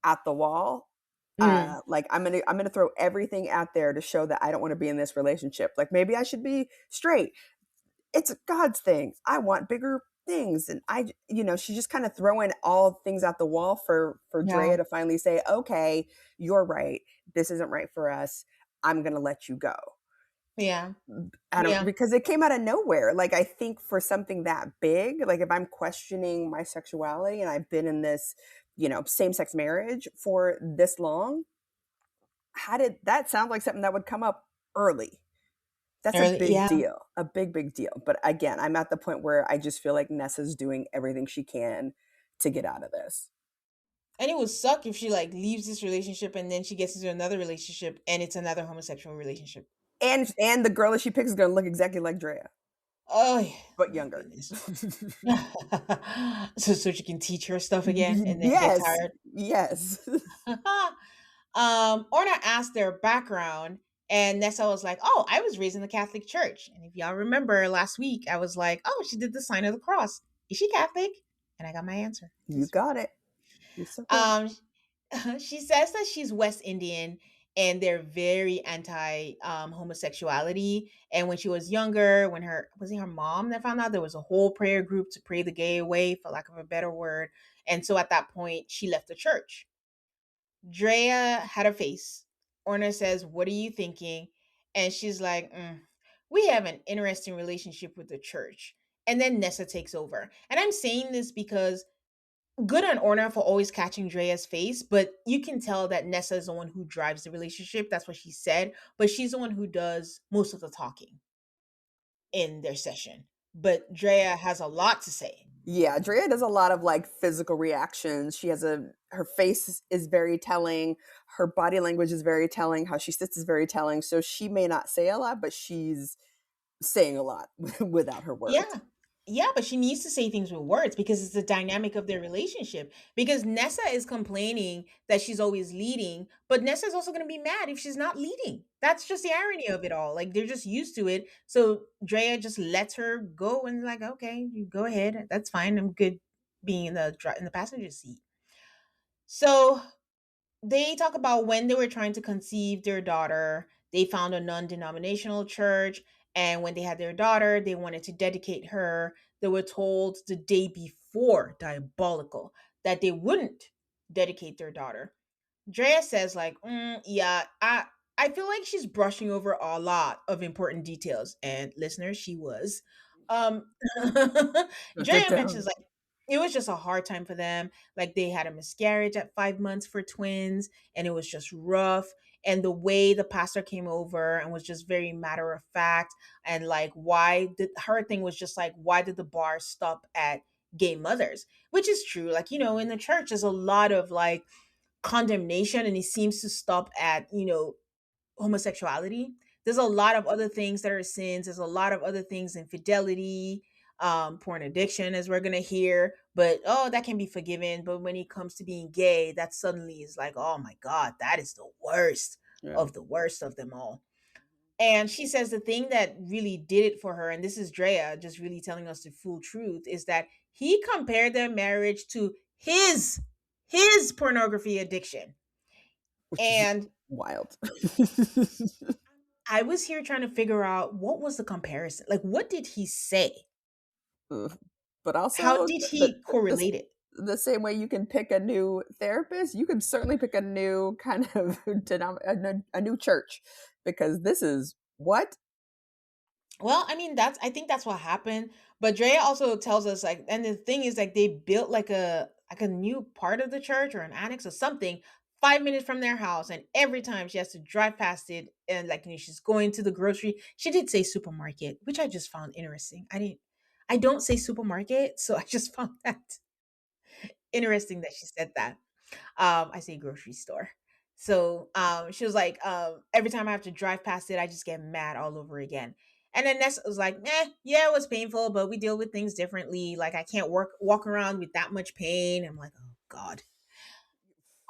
at the wall. Mm, Like I'm gonna throw everything out there to show that I don't want to be in this relationship. Like maybe I should be straight. It's God's thing. I want bigger things, and she's just kind of throwing all things at the wall for yeah, Drea to finally say, okay, you're right. This isn't right for us. I'm gonna let you go. yeah, I don't yeah. because it came out of nowhere. Like I think for something that big, like if I'm questioning my sexuality and I've been in this, same sex marriage for this long, how did that sound like something that would come up early? That's a Early, big yeah. deal, a big, big deal. But again, I'm at the point where I just feel like Nessa's doing everything she can to get out of this. And it would suck if she like leaves this relationship and then she gets into another relationship and it's another homosexual relationship. And the girl that she picks is gonna look exactly like Drea, Oh, yeah. but Oh my younger. goodness. So she can teach her stuff again and then get Yes. tired. Yes. Orna asked their background, and Nessa was like, "Oh, I was raised in the Catholic Church." And if y'all remember last week, I was like, "Oh, she did the sign of the cross. Is she Catholic?" And I got my answer. You Yes. got it. You're so good. Um, she says that she's West Indian and they're very anti homosexuality. And when she was younger, when her was it her mom that found out there was a whole prayer group to pray the gay away, for lack of a better word. And so at that point, she left the church. Drea had a face. Orna says, "What are you thinking?" And she's like, "We have an interesting relationship with the church." And then Nessa takes over. And I'm saying this because good on Orna for always catching Drea's face, but you can tell that Nessa is the one who drives the relationship. That's what she said. But she's the one who does most of the talking in their session. But Drea has a lot to say. Yeah, Drea does a lot of like physical reactions. Her face is very telling, her body language is very telling, how she sits is very telling. So she may not say a lot, but she's saying a lot without her words. Yeah. Yeah, but she needs to say things with words because it's the dynamic of their relationship. Because Nessa is complaining that she's always leading, but Nessa's also going to be mad if she's not leading. That's just the irony of it all. Like they're just used to it. So Drea just lets her go and like, okay, you go ahead. That's fine. I'm good being in the passenger seat. So they talk about when they were trying to conceive their daughter, they found a non-denominational church, and when they had their daughter, they wanted to dedicate her. They were told the day before, diabolical, that they wouldn't dedicate their daughter. Drea says like, yeah, I feel like she's brushing over a lot of important details. And listeners, she was. Um Drea mentions like it was just a hard time for them. Like they had a miscarriage at 5 months for twins, and it was just rough. And the way the pastor came over and was just very matter of fact, and like why did her thing was just like, why did the bar stop at gay mothers? Which is true. Like, in the church, there's a lot of like condemnation and it seems to stop at homosexuality. There's a lot of other things that are sins. There's a lot of other things, infidelity, porn addiction, as we're gonna hear, but oh, that can be forgiven. But when it comes to being gay, that suddenly is like, oh my god, that is the worst Yeah. of the worst of them all. And she says the thing that really did it for her, and this is Drea just really telling us the full truth, is that he compared their marriage to his pornography addiction. Which is And wild. I was here trying to figure out what was the comparison. Like, what did he say? Ugh. But How also did he correlate it? the same way you can pick a new therapist, you can certainly pick a new kind of a new church, because this is what. Well, I mean, I think that's what happened. But Drea also tells us like, and the thing is like they built like a new part of the church or an annex or something 5 minutes from their house, and every time she has to drive past it, and like, she's going to the grocery. She did say supermarket, which I just found interesting. I don't say supermarket, so I just found that interesting that she said that. I say grocery store. So she was like, every time I have to drive past it, I just get mad all over again. And then Ness was like, yeah, it was painful, but we deal with things differently. Like, I can't walk around with that much pain. I'm like, oh God.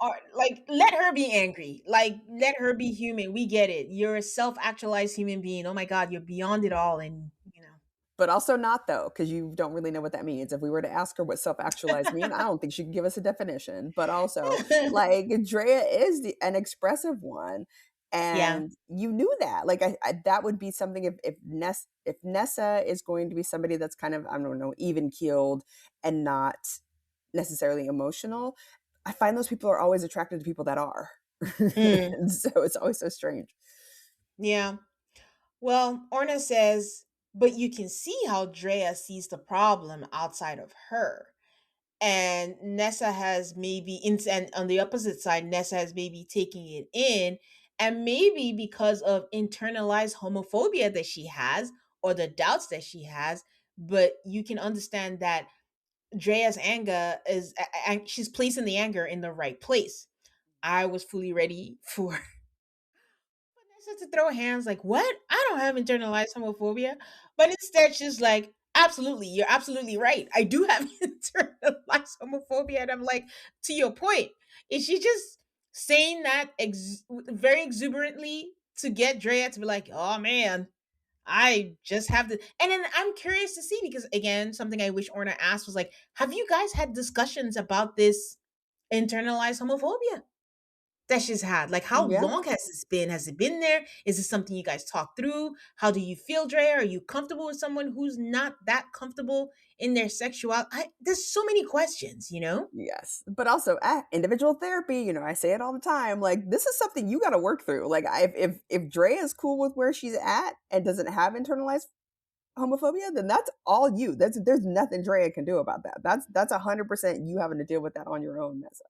Or like, let her be angry. Like, let her be human. We get it. You're a self-actualized human being. Oh my God, you're beyond it all. And But also not though, because you don't really know what that means. If we were to ask her what self-actualized mean, I don't think she could give us a definition. But also, like Drea is an expressive one, Yeah. and you knew that. Like that would be something if Nessa is going to be somebody that's kind of, I don't know, even keeled and not necessarily emotional. I find those people are always attracted to people that are. Mm, And so it's always so strange. yeah. Well, Orna says, but you can see how Drea sees the problem outside of her. And Nessa has maybe, and on the opposite side, Nessa has maybe taking it in. And maybe because of internalized homophobia that she has, or the doubts that she has, but you can understand that Drea's anger is, and she's placing the anger in the right place. I was fully ready for Vanessa to throw hands like, what? I don't have internalized homophobia. But instead, she's like, absolutely, you're absolutely right. I do have internalized homophobia. And I'm like, to your point, is she just saying that very exuberantly to get Drea to be like, oh man, I just have to. And then I'm curious to see, because again, something I wish Orna asked was like, have you guys had discussions about this internalized homophobia that she's had? Like, how Yeah. long has this been? Has it been there? Is this something you guys talk through? How do you feel, Drea? Are you comfortable with someone who's not that comfortable in their sexuality? There's so many questions, you know? Yes, but also individual therapy. I say it all the time. Like this is something you got to work through. Like if Drea is cool with where she's at and doesn't have internalized homophobia, then that's all you. There's nothing Drea can do about that. That's 100% you having to deal with that on your own, Nessa.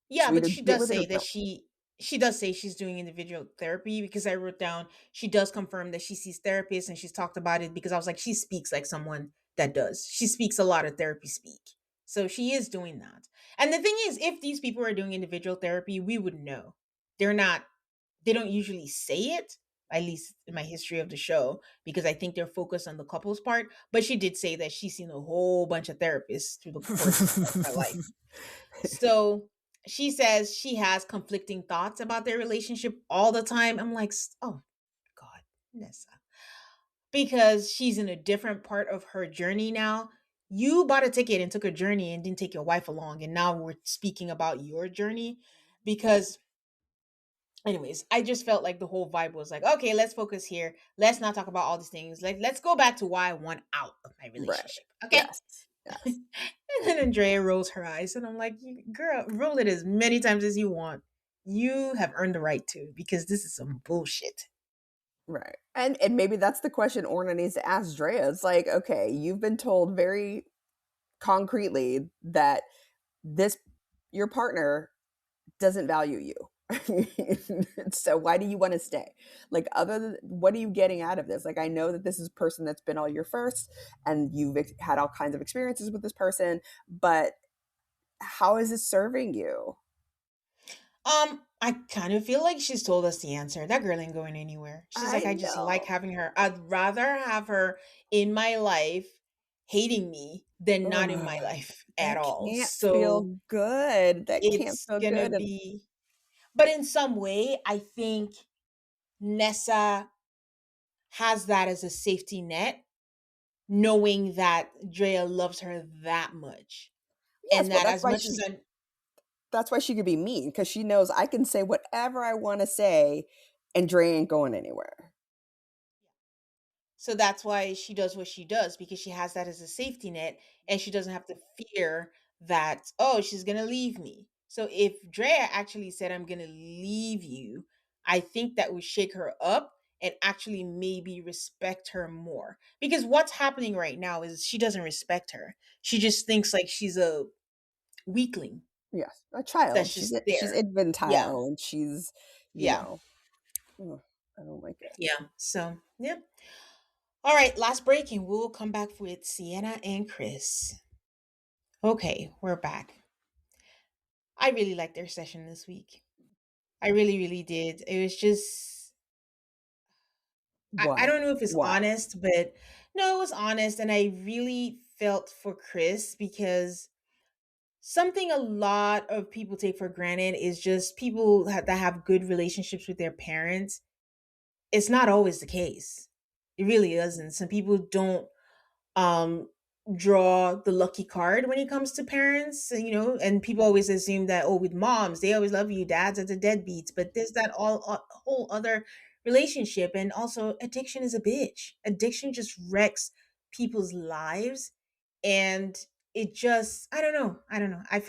Yeah, So but either she deal does with it or say that don't. she does say she's doing individual therapy, because I wrote down she does confirm that she sees therapists, and she's talked about it, because I was like, she speaks like someone that does. She speaks a lot of therapy speak. So she is doing that. And the thing is, if these people are doing individual therapy, we would know. They're not they don't usually say it, at least in my history of the show, because I think they're focused on the couples part. But she did say that she's seen a whole bunch of therapists through the course of her life. So she says she has conflicting thoughts about their relationship all the time. I'm like, oh God, Nessa. Because she's in a different part of her journey now. You bought a ticket and took a journey and didn't take your wife along. And now we're speaking about your journey. Because, anyways, I just felt like the whole vibe was like, okay, let's focus here. Let's not talk about all these things. Let's go back to why I want out of my Right. relationship. Okay. Yes. Yes. And then Andrea rolls her eyes, and I'm like, girl, roll it as many times as you want. You have earned the right to, because this is some bullshit. Right. And maybe that's the question Orna needs to ask Drea. It's like, okay, you've been told very concretely that this your partner doesn't value you. So why do you want to stay? Like other than what are you getting out of this? Like I know that this is a person that's been all your first and you've had all kinds of experiences with this person, but how is this serving you? I kind of feel like she's told us the answer. That girl ain't going anywhere. She's like, I I just like know. having her. I'd rather have her in my life hating me than not in my Ugh, life at that all. can't So feel good. That can't it's feel gonna good. be, but in some way, I think Nessa has that as a safety net, knowing that Drea loves her that much. Yes, And well that as much as that's why she could be mean because she knows I can say whatever I want to say and Dre ain't going anywhere. so that's why she does what she does, because she has that as a safety net, and she doesn't have to fear that, oh, she's going to leave me. So if Drea actually said, I'm going to leave you, I think that would shake her up and actually maybe respect her more. Because what's happening right now is she doesn't respect her. She just thinks like she's a weakling. Yes, a child. that's She's just she's there. Yeah. infantile, and she's, you Yeah. know, ugh, I don't like it. Yeah. So, yeah. All right, last break, and we'll come back with Sienna and Chris. Okay, we're back. I really liked their session this week. I really, really did. It was just, I What? don't know if it's What? honest, but no, it was honest. And I really felt for Chris because something a lot of people take for granted is just people that have good relationships with their parents. It's not always the case. It really isn't. Some people don't um draw the lucky card when it comes to parents, and people always assume that, oh, with moms they always love you, dads are the deadbeats, but there's that whole other relationship. And also, addiction is a bitch. Addiction just wrecks people's lives. And it just, I don't know, I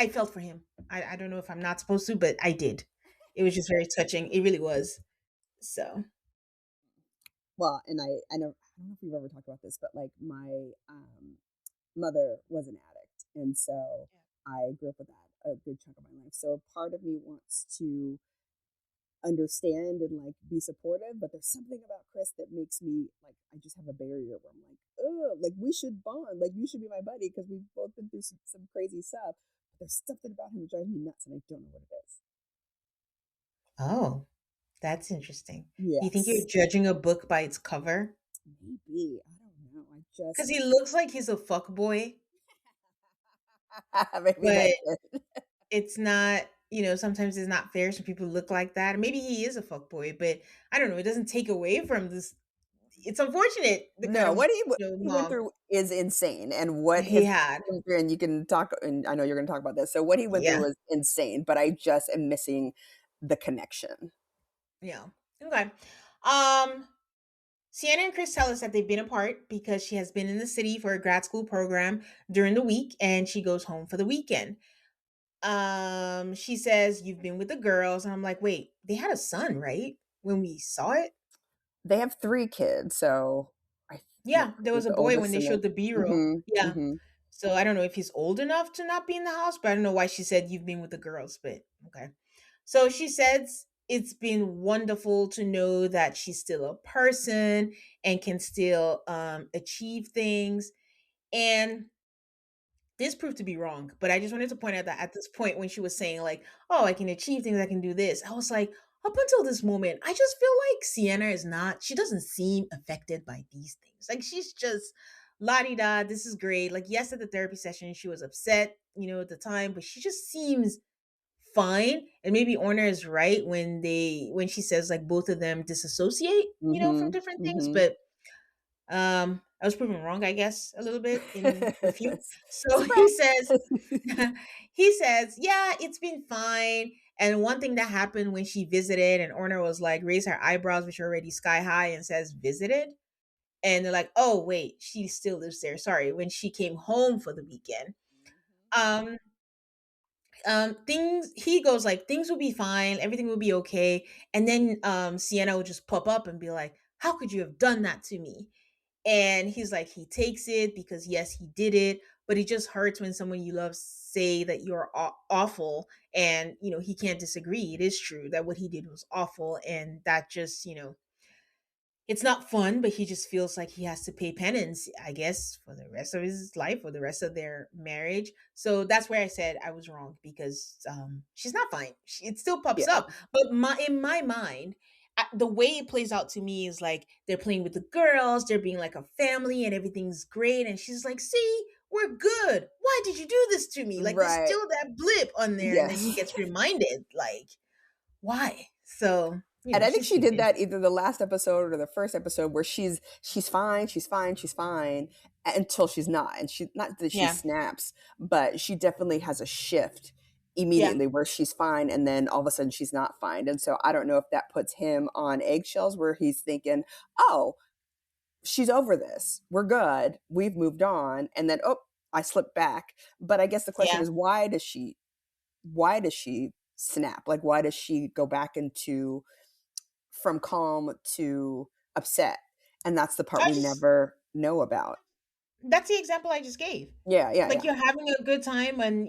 felt for him. I don't know if I'm not supposed to, but I did. It was just very touching. It really was. So Well, and I don't know if we've ever talked about this, but like my mother was an addict, and so I grew up with that a good chunk of my life. So part of me wants to understand and like be supportive, but there's something about Chris that makes me like I just have a barrier where I'm like, oh, like we should bond, like you should be my buddy because we've both been through some crazy stuff. But there's something about him that drives me nuts, and I don't know what it is. oh, that's interesting. You think you're Yes, judging a book by its cover? maybe I don't know. I Because just he looks like he's a fuck boy, maybe but that's it. it's not, sometimes it's not fair. Some people look like that. Maybe he is a fuck boy, but I don't know. It doesn't take away from this. It's unfortunate, the kind No, of, what he went mom through is insane, and what he his had. went through, and you can talk, and I know you're going to talk about this. So what he went through Yeah. was insane, but I just am missing the connection. Yeah. Okay. Um, Sienna and Chris tell us that they've been apart because she has been in the city for a grad school program during the week and she goes home for the weekend. She says, "You've been with the girls." And I'm like, wait, they had a son, right? When we saw it? They have 3 kids, so Yeah, there he's was a the boy when oldest they in the showed the B-roll. mhm, Yeah. mhm. So I don't know if he's old enough to not be in the house, but I don't know why she said you've been with the girls, but okay. So she says it's been wonderful to know that she's still a person and can still achieve things. And this proved to be wrong, but I just wanted to point out that at this point when she was saying like, "Oh, I can achieve things, I can do this," I was like, up until this moment, I just feel like Sienna is not. She doesn't seem affected by these things. Like she's just la di da. This is great. Like yes, at the therapy session, she was upset, at the time, but she just seems fine. And maybe Orna is right when she says like both of them disassociate, from Mhm, different things, mhm. but I was proven wrong, I guess, a little bit in a few. So he says, Surprise! he says, yeah, it's been fine. And one thing that happened when she visited, and Orna was like, raise her eyebrows, which are already sky high, and says, visited. And they're like, oh, wait, she still lives there. Sorry, when she came home for the weekend. Um, things he goes like things will be fine, everything will be okay. And then Sienna will just pop up and be like, how could you have done that to me? And he's like, he takes it because yes, he did it, but it just hurts when someone you love say that you're awful. And he can't disagree. It is true that what he did was awful, and that just it's not fun, but he just feels like he has to pay penance, I guess, for the rest of his life or the rest of their marriage. So that's where I said I was wrong because she's not fine. It still pops Yeah, up, but in my mind, the way it plays out to me is like they're playing with the girls, they're being like a family, and everything's great. And she's like, "See, we're good. Why did you do this to me?" Like there's right. still that blip on there, and then he Yes. gets reminded, like, why? So And I think she's she did stupid. that either the last episode or the first episode where she's fine, she's fine, she's fine until she's not. And she not that she Yeah, snaps, but she definitely has a shift yeah. immediately where she's fine and then all of a sudden she's not fine. And so I don't know if that puts him on eggshells where he's thinking, "Oh, she's over this. We're good. We've moved on." And then, "Oh, I slipped back." But I guess the question Yeah. is why does she snap? Like why does she go back into from calm to upset? And that's the part I we just never know about. That's the example I just gave. Yeah, yeah, Like yeah. you're having a good time and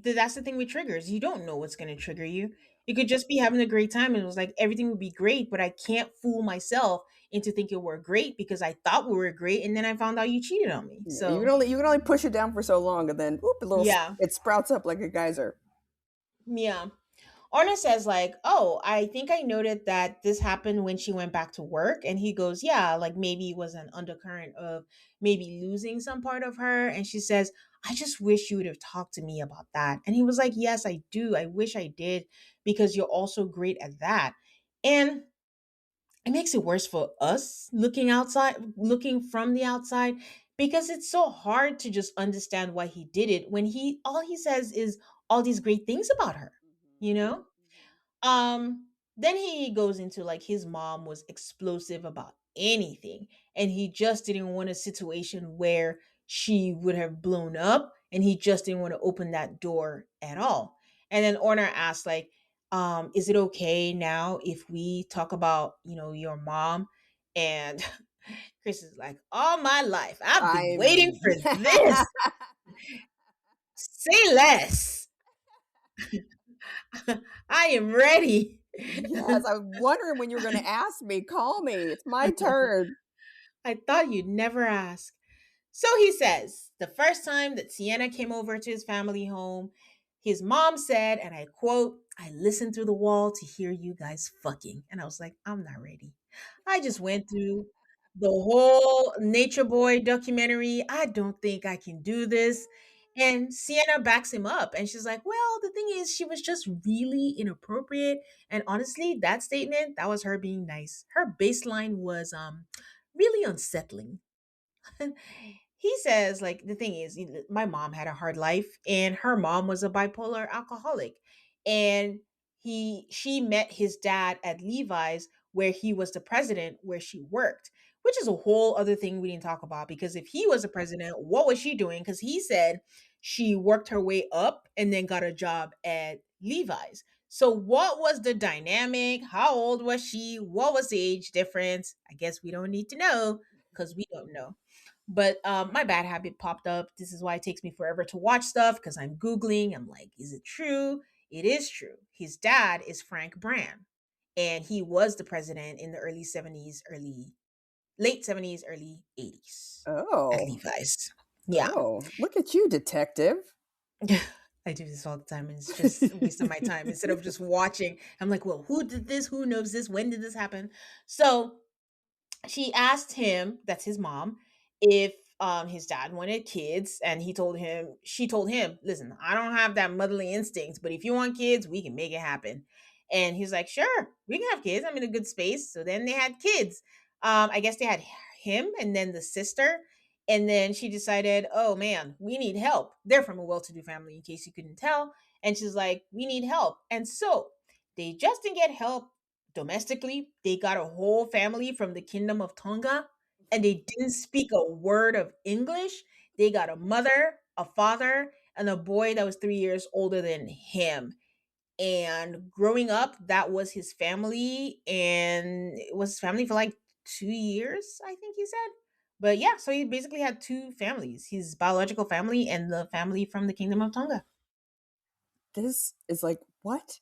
that's the thing with triggers. You don't know what's going to trigger you. You could just be having a great time and it was like everything would be great, but I can't fool myself into thinking we're great because I thought we were great and then I found out you cheated on me. Yeah, So, you can only push it down for so long, and then oop, yeah. it sprouts up like a geyser. Yeah. Orna says, like, oh, I think I noted that this happened when she went back to work. And he goes, yeah, like maybe it was an undercurrent of maybe losing some part of her. And she says, I just wish you would have talked to me about that. And he was like, yes, I do. I wish I did because you're also great at that. And it makes it worse for us looking from the outside, because it's so hard to just understand why he did it when he all he says is all these great things about her, you know? Then he goes into like his mom was explosive about anything, and he just didn't want a situation where she would have blown up, and he just didn't want to open that door at all. And then Orner asked, like, is it okay now if we talk about, your mom? And Chris is like, all my life, I've been waiting I'm for this. Say less. I am ready. yes, I'm wondering when you're going to ask me. Call me. It's my turn. I thought you'd never ask. So he says, the first time that Sienna came over to his family home, his mom said, and I quote, I listened through the wall to hear you guys fucking. And I was like, I'm not ready. I just went through the whole Nature Boy documentary. I don't think I can do this. And Sienna backs him up and she's like, well, the thing is, she was just really inappropriate. And honestly, that statement, that was her being nice. Her baseline was really unsettling. He says, like, the thing is, my mom had a hard life and her mom was a bipolar alcoholic, and she met his dad at Levi's, where he was the president where she worked, which is a whole other thing we didn't talk about, because if he was a president, what was she doing? Because he said she worked her way up and then got a job at Levi's. So what was the dynamic? How old was she? What was the age difference? I guess we don't need to know because we don't know. But my bad habit popped up. This is why it takes me forever to watch stuff, because I'm Googling. I'm like, is it true? It is true. His dad is Frank Brand, and he was the president in the early 70s, late 70s, early 80s at Oh, Levi's. Yeah. oh, look at you, detective. I do this all the time, and it's just a waste of my time. Instead of just watching, I'm like, well, who did this? Who knows this? When did this happen? So she asked him, that's his mom, if his dad wanted kids, and she told him, listen, I don't have that motherly instincts, but if you want kids, we can make it happen. And he's like, sure, we can have kids, I'm in a good space. So then they had kids. I guess they had him and then the sister, and then she decided, oh man, we need help. They're from a well-to-do family, in case you couldn't tell. And she's like, we need help. And so they just didn't get help domestically. They got a whole family from the kingdom of Tonga, and they didn't speak a word of English. They got a mother, a father, and a boy that was 3 years older than him. And growing up, that was his family, and it was his family for like 2 years, I think he said. But yeah, so he basically had two families, his biological family and the family from the kingdom of Tonga. This is like, what?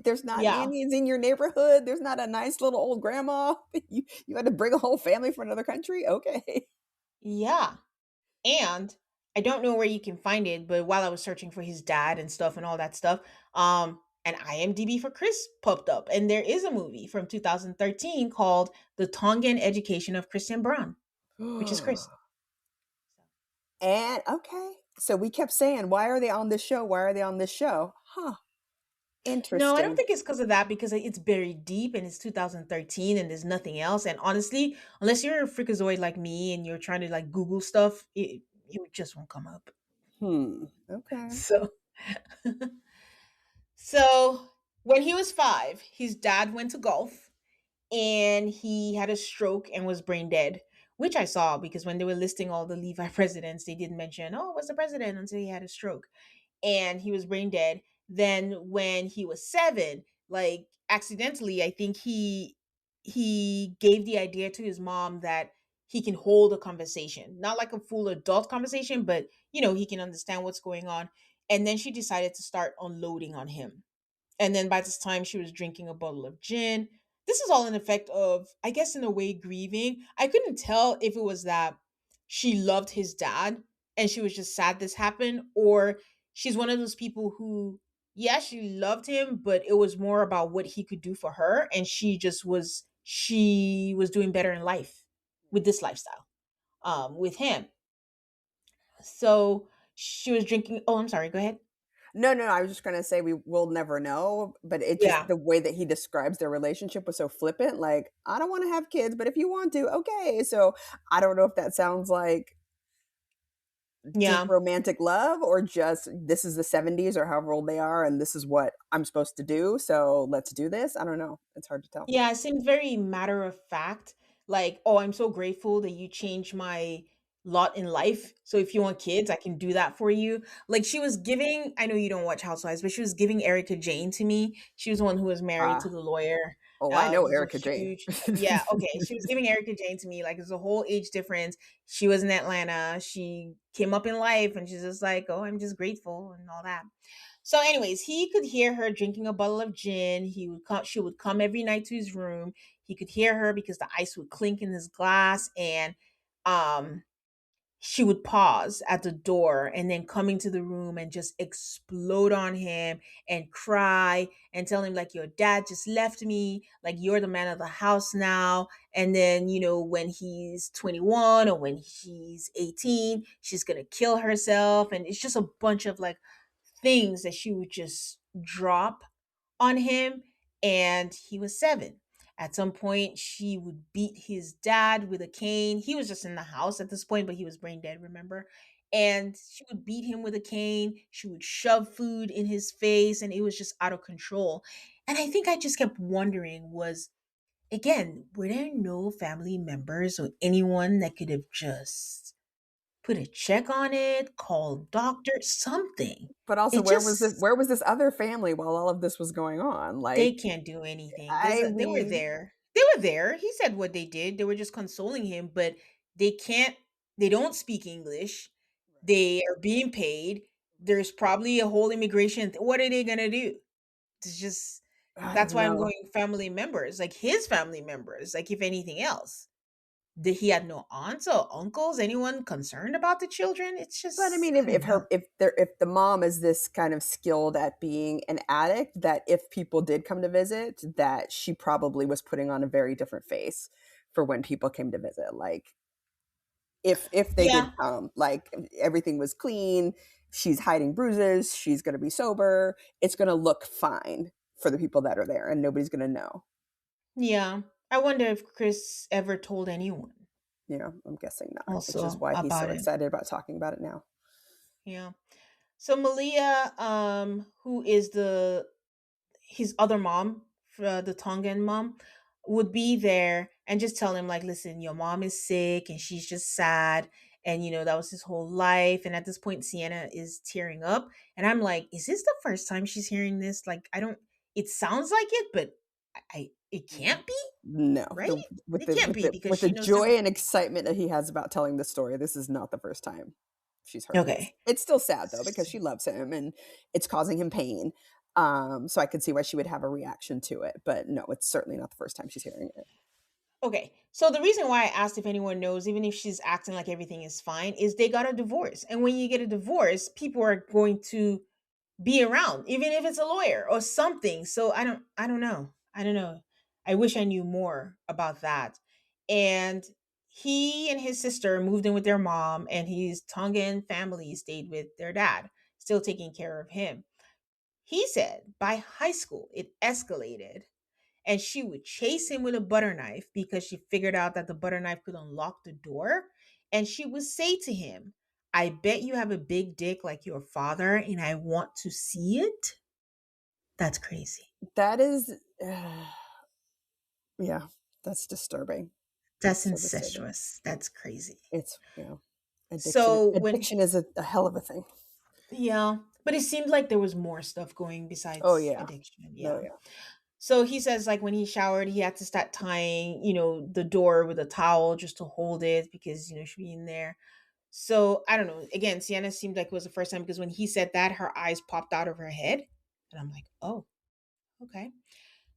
There's not Yeah. nannies in your neighborhood. There's not a nice little old grandma. You had to bring a whole family from another country. Okay. Yeah. And I don't know where you can find it, but while I was searching for his dad and stuff and all that stuff, an IMDb for Chris popped up, and there is a movie from 2013 called "The Tongan Education of Christian Braun," which is Chris. And okay. So we kept saying, why are they on this show? Why are they on this show? Huh. No, I don't Interesting. think it's because of that, because it's buried deep and it's 2013 and there's nothing else. And honestly, unless you're a freakazoid like me and you're trying to like Google stuff, it just won't come up. Okay. So, so when he was 5, his dad went to golf and he had a stroke and was brain dead, which I saw because when they were listing all the Levi presidents, they didn't mention, oh, what's the president, until he had a stroke and he was brain dead. Then when he was 7, like accidentally, I think he gave the idea to his mom that he can hold a conversation, not like a full adult conversation, but he can understand what's going on. And then she decided to start unloading on him. And then by this time, she was drinking a bottle of gin. This is all an effect of, I guess, in a way, grieving. I couldn't tell if it was that she loved his dad and she was just sad this happened, or she's one of those people who, yeah, she loved him, but it was more about what he could do for her. And she was doing better in life with this lifestyle, with him. So she was drinking. Oh, I'm sorry. Go ahead. No, no, I was just gonna say we will never know, but it just Yeah. the way that he describes their relationship was so flippant. Like, I don't want to have kids, but if you want to, okay. So I don't know if that sounds like deep Yeah. romantic love or just this is the 70s or however old they are, and this is what I'm supposed to do. So let's do this. I don't know. It's hard to tell. Yeah, it seemed very matter of fact. Like, oh, I'm so grateful that you changed my lot in life. So if you want kids, I can do that for you. Like she was giving, I know you don't watch Housewives, but she was giving Erica Jane to me. She was the one who was married Uh, to the lawyer. oh, I know This was Erica a Jane. huge, yeah, okay. She was giving Erica Jane to me. Like it's a whole age difference. She was in Atlanta. She came up in life and she's just like, oh, I'm just grateful and all that. So, anyways, he could hear her drinking a bottle of gin. He would come. She would come every night to his room. He could hear her because the ice would clink in his glass, and um, she would pause at the door and then come into the room and just explode on him and cry and tell him like your dad just left me, like you're the man of the house now. And then when he's 21 or when he's 18, she's gonna kill herself, and it's just a bunch of like things that she would just drop on him. And he was 7. At some point she would beat his dad with a cane. He was just in the house at this point, but he was brain dead, remember? And she would beat him with a cane. She would shove food in his face, and it was just out of control. And I think I just kept wondering, was, again, were there no family members or anyone that could have just put a check on it, call doctor, something? But also, It just, where was this other family while all of this was going on? they Like, can't do anything. I They were mean, there. They were there. He said what they did. They were just consoling him, but they can't, they don't speak English. They are being paid. There's probably a whole immigration. What are they going to do? It's just, I that's don't why I'm know. going family members, like his family members, like if anything else. He had no aunts or uncles, anyone concerned about the children. It's But I just, mean, I don't know. if the mom is this kind of skilled at being an addict, that if people did come to visit, that she probably was putting on a very different face for when people came to visit. Like, if they did Yeah. come, like everything was clean, she's hiding bruises, she's going to be sober, it's going to look fine for the people that are there, and nobody's going to know. Yeah. I wonder if Chris ever told anyone You know, I'm guessing not, which is also why he's about so it. excited about talking about it now. Yeah. So Malia, who is his other mom, the Tongan mom, would be there and just tell him like, listen, your mom is sick and she's just sad. And that was his whole life. And at this point, Sienna is tearing up. And I'm like, is this the first time she's hearing this? Like, I don't, it sounds like it, but it can't be, No, right? It can't be because with the she knows this. joy and excitement that he has about telling the story, this is not the first time she's heard this. Okay. It's still sad though because she loves him and it's causing him pain. So I could see why she would have a reaction to it, but no, it's certainly not the first time she's hearing it. Okay. So the reason why I asked if anyone knows, even if she's acting like everything is fine, is they got a divorce. And when you get a divorce, people are going to be around, even if it's a lawyer or something. So I don't know. I don't know. I wish I knew more about that. And he and his sister moved in with their mom, and his Tongan family stayed with their dad, still taking care of him. He said by high school, it escalated, and she would chase him with a butter knife because she figured out that the butter knife could unlock the door. And she would say to him, I bet you have a big dick like your father, and I want to see it. That's crazy. That is, yeah, that's disturbing. That's That's so disturbing. incestuous. That's crazy. It's, So when, addiction is a hell of a thing. yeah, but it seemed like there was more stuff going Oh besides yeah. addiction. No, Yeah. yeah. So he says like when he showered, he had to start tying, the door with a towel just to hold it because, she'd be in there. So I don't know. Again, Sienna seemed like it was the first time because when he said that, her eyes popped out of her head. And I'm like, oh, okay.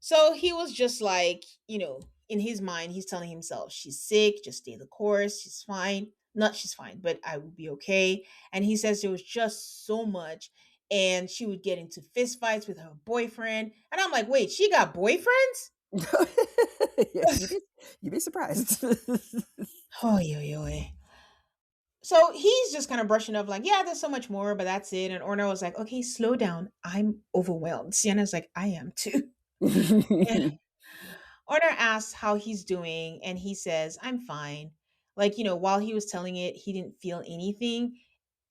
So he was just like, in his mind, he's telling himself, she's sick, just stay the course, she's fine. Not she's fine, but I will be okay. And he says there was just so much. And she would get into fist fights with her boyfriend. And I'm like, wait, she got boyfriends? Yeah, you'd be surprised. Oh, yo, yo. So he's just kind of brushing up, like, yeah, there's so much more, but that's it. And Orna was like, okay, slow down. I'm overwhelmed. Sienna's like, I am too. And Orna asks how he's doing, and he says, I'm fine. Like, while he was telling it, he didn't feel anything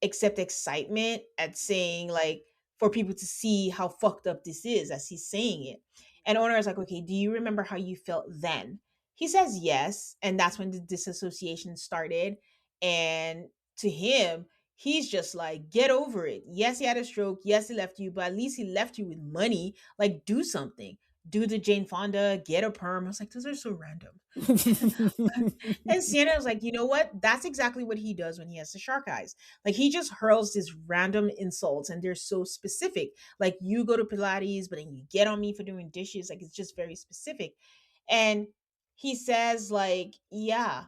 except excitement at saying, like, for people to see how fucked up this is as he's saying it. And Orna is like, okay, do you remember how you felt then? He says yes. And that's when the disassociation started. And to him, he's just like, get over it. Yes, he had a stroke. Yes, he left you, but at least he left you with money. Like, do something. Do the Jane Fonda, get a perm. I was like, those are so random. And Sienna was like, you know what? That's exactly what he does when he has the shark eyes. Like he just hurls these random insults and they're so specific. Like you go to Pilates, but then you get on me for doing dishes. Like it's just very specific. And he says, like, yeah,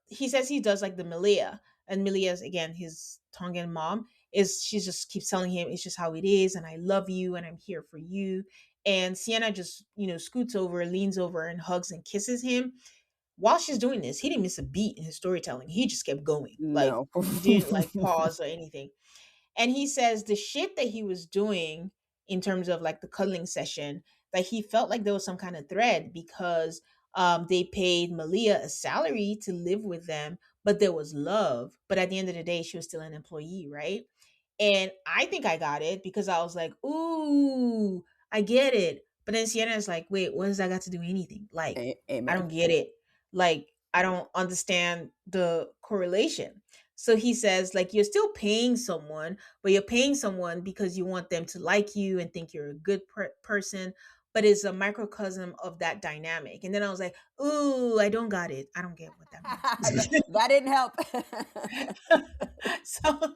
he says he does like the Malia. And Milia's again his Tongan mom is she just keeps telling him it's just how it is, and I love you and I'm here for you. And Sienna just, scoots over, leans over, and hugs and kisses him. While she's doing this, he didn't miss a beat in his storytelling. He just kept going. Like, No. he didn't like pause or anything. And he says the shit that he was doing in terms of like the cuddling session, that he felt like there was some kind of thread because they paid Malia a salary to live with them, but there was love. But at the end of the day, she was still an employee, right? And I think I got it because I was like, ooh, I get it. But then Sienna is like, wait, what does that got to do with anything? Like, I Amen. don't get it. Like, I don't understand the correlation. So he says, like, you're still paying someone, but you're paying someone because you want them to like you and think you're a good person. But it's a microcosm of that dynamic. And then I was like, ooh, I don't got it. I don't get what that means. That didn't help. So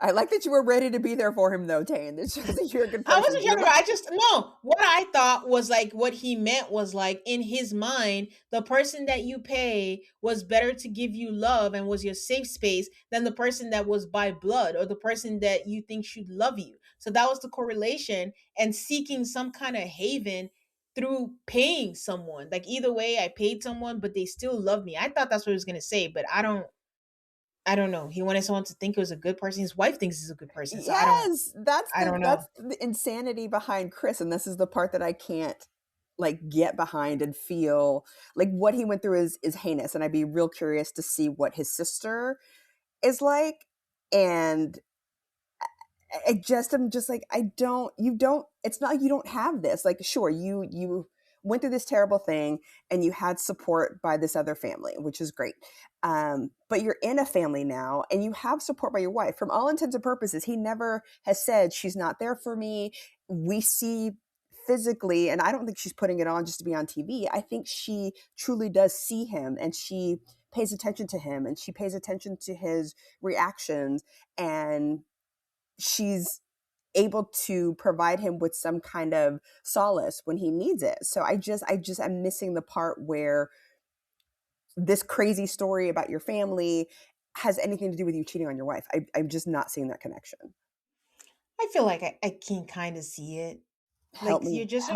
I like that you were ready to be there for him, though, Tane. This shows that you're a good I person. wasn't sure. I just no. What I thought was like what he meant was like in his mind, the person that you pay was better to give you love and was your safe space than the person that was by blood or the person that you think should love you. So that was the correlation and seeking some kind of haven through paying someone. Like either way, I paid someone, but they still love me. I thought that's what he was gonna say, but I don't. I don't know. He wanted someone to think he was a good person. His wife thinks he's a good person, so I don't. Yes, that's I the don't know. that's the insanity behind Chris, and this is the part that I can't like get behind and feel like what he went through is heinous, and I'd be real curious to see what his sister is like, and I'm just like you don't it's not like you don't have this, like sure you went through this terrible thing and you had support by this other family, which is great, but you're in a family now and you have support by your wife. From all intents and purposes, he never has said she's not there for me. We see physically, and I don't think she's putting it on just to be on TV. I think she truly does see him and she pays attention to him and she pays attention to his reactions, and she's able to provide him with some kind of solace when he needs it. So I'm missing the part where this crazy story about your family has anything to do with you cheating on your wife. I'm just not seeing that connection. I feel like I can kind of see it. Like Help me. you're just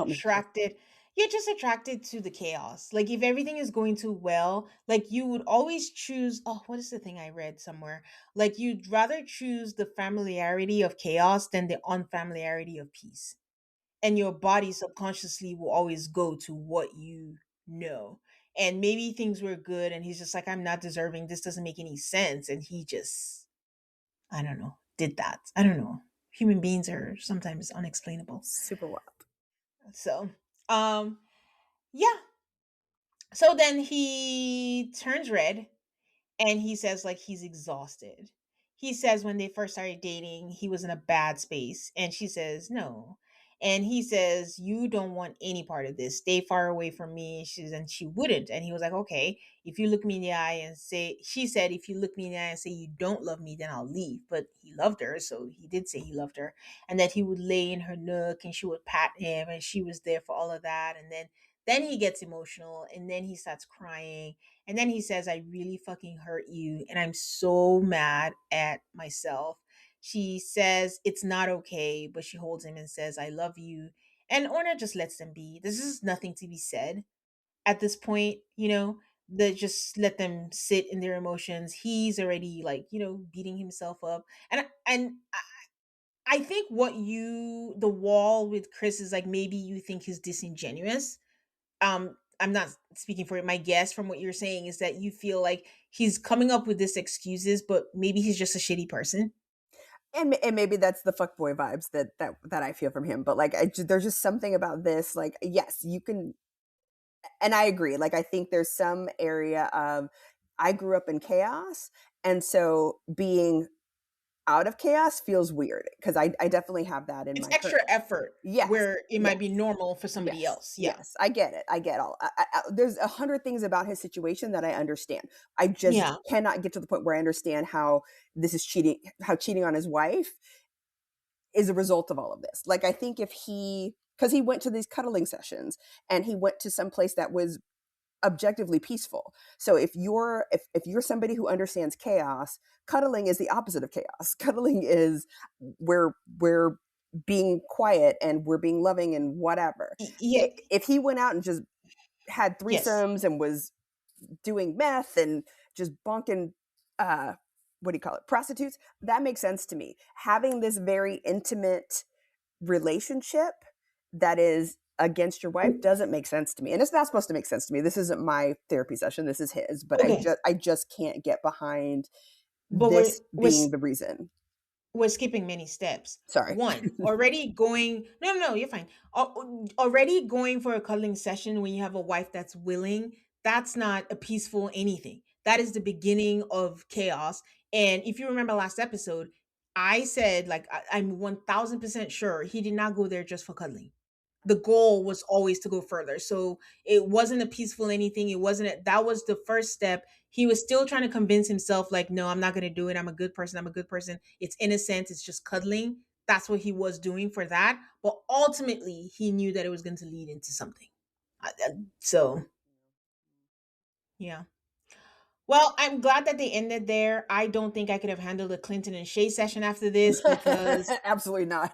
attracted to the chaos. Like if everything is going too well, like you would always choose, oh, what is the thing I read somewhere? Like you'd rather choose the familiarity of chaos than the unfamiliarity of peace. And your body subconsciously will always go to what you know. And maybe things were good and he's just like, I'm not deserving. This doesn't make any sense. And he just, I don't know, did that. I don't know. Human beings are sometimes unexplainable. Super wild. So, um, yeah. So then he turns red and he says like he's exhausted. He says when they first started dating, he was in a bad space, and she says no. And he says, "You don't want any part of this. Stay far away from me." And she wouldn't. And he was like, "Okay, if you look me in the eye and say," she said, "if you look me in the eye and say you don't love me, then I'll leave." But he loved her, so he did say he loved her, and that he would lay in her nook and she would pat him, and she was there for all of that. And then he gets emotional, and then he starts crying, and then he says, "I really fucking hurt you, and I'm so mad at myself." She says it's not okay, but she holds him and says, "I love you." And Orna just lets them be. This is nothing to be said at this point, That just let them sit in their emotions. He's already like, beating himself up. And I think the wall with Chris is like, maybe you think he's disingenuous. I'm not speaking for it. My guess from what you're saying is that you feel like he's coming up with this excuses, but maybe he's just a shitty person. And maybe that's the fuckboy vibes that I feel from him. But like, there's just something about this. Like, yes, you can, and I agree. Like, I think there's some area of, I grew up in chaos, and so being out of chaos feels weird, because I definitely have that in It's my extra effort yes, where it might yes, be normal for somebody yes, else. Yeah. yes. I get it. I get all. There's 100 things about his situation that I understand. I just Yeah. cannot get to the point where I understand how this is cheating. How cheating on his wife is a result of all of this. Like, I think because he went to these cuddling sessions, and he went to some place that was objectively peaceful. So if you're somebody who understands chaos, cuddling is the opposite of chaos. Cuddling is we're being quiet and we're being loving and whatever. Yeah. If he went out and just had Yes. threesomes and was doing meth and just bonking what do you call it, prostitutes, that makes sense to me. Having this very intimate relationship that is against your wife doesn't make sense to me, and it's not supposed to make sense to me. This isn't my therapy session, this is his, but Okay. I just can't get behind But this being the reason. we're skipping many steps. Sorry. One, already going, no, you're fine. Already going for a cuddling session when you have a wife that's willing, that's not a peaceful anything. That is the beginning of chaos. And if you remember last episode, I said, like, I'm 1000% sure he did not go there just for cuddling. The goal was always to go further. So it wasn't a peaceful anything. It wasn't that was the first step. He was still trying to convince himself, like, no, I'm not going to do it. I'm a good person. I'm a good person. It's innocent. It's just cuddling. That's what he was doing for that. But ultimately, he knew that it was going to lead into something. So, yeah. Well, I'm glad that they ended there. I don't think I could have handled a Clinton and Shay session after this because Absolutely not.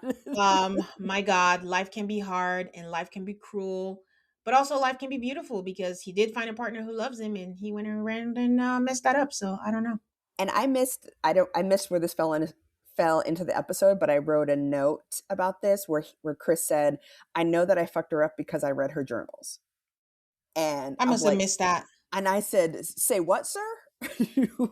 my God, life can be hard and life can be cruel, but also life can be beautiful because he did find a partner who loves him and he went around and messed that up. So I don't know. And I missed where this fell into the episode, but I wrote a note about this where Chris said, "I know that I fucked her up because I read her journals." And I I'm must have like, missed that. and I said, "Say what, sir?"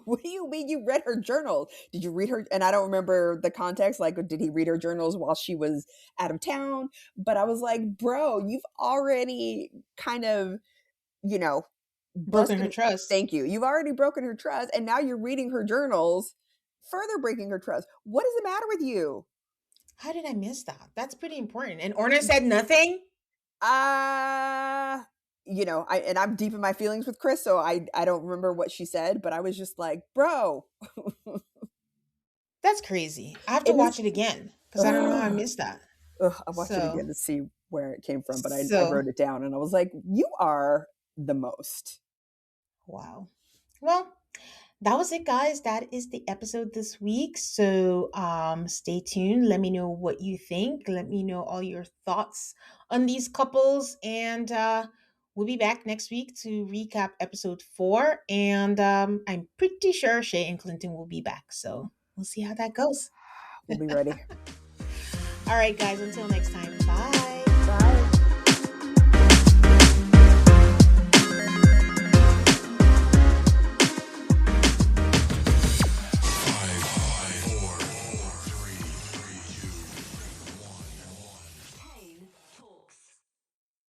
What do you mean you read her journals? Did you read her? And I don't remember the context. Like, did he read her journals while she was out of town? But I was like, bro, you've already kind of, you know, Broken her busted. trust. Thank you. You've already broken her trust. And now you're reading her journals, further breaking her trust. What is the matter with you? How did I miss that? That's pretty important. And Orna said nothing. uh I'm deep in my feelings with Chris, so I don't remember what she said, but I was just like, bro. That's crazy. I have to It watch was it again because I don't know how I missed that. I watched it So, again to see where it came from, but I so wrote it down and I was like, you are the most. wow. Well, that was it, guys. That is the episode this week. So stay tuned. Let me know what you think. Let me know all your thoughts on these couples. And we'll be back next week to recap episode 4. And I'm pretty sure Shay and Clinton will be back. So we'll see how that goes. We'll be ready. All right, guys, until next time. Bye. Bye.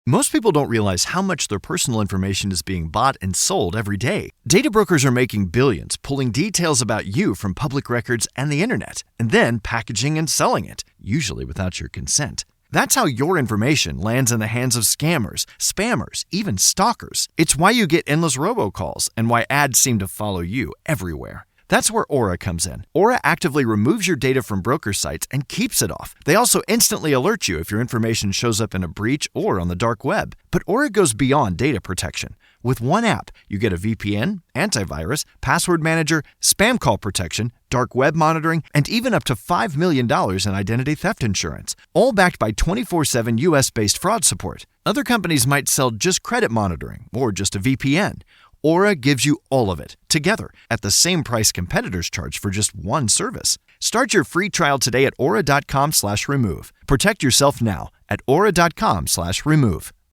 Most people don't realize how much their personal information is being bought and sold every day. Data brokers are making billions, pulling details about you from public records and the internet, and then packaging and selling it, usually without your consent. That's how your information lands in the hands of scammers, spammers, even stalkers. It's why you get endless robocalls and why ads seem to follow you everywhere. That's where Aura comes in. Aura actively removes your data from broker sites and keeps it off. They also instantly alert you if your information shows up in a breach or on the dark web. But Aura goes beyond data protection. With one app, you get a VPN, antivirus, password manager, spam call protection, dark web monitoring, and even up to $5 million in identity theft insurance, all backed by 24/7 US-based fraud support. Other companies might sell just credit monitoring or just a VPN. Aura gives you all of it, together, at the same price competitors charge for just one service. Start your free trial today at aura.com/remove. Protect yourself now at aura.com/remove.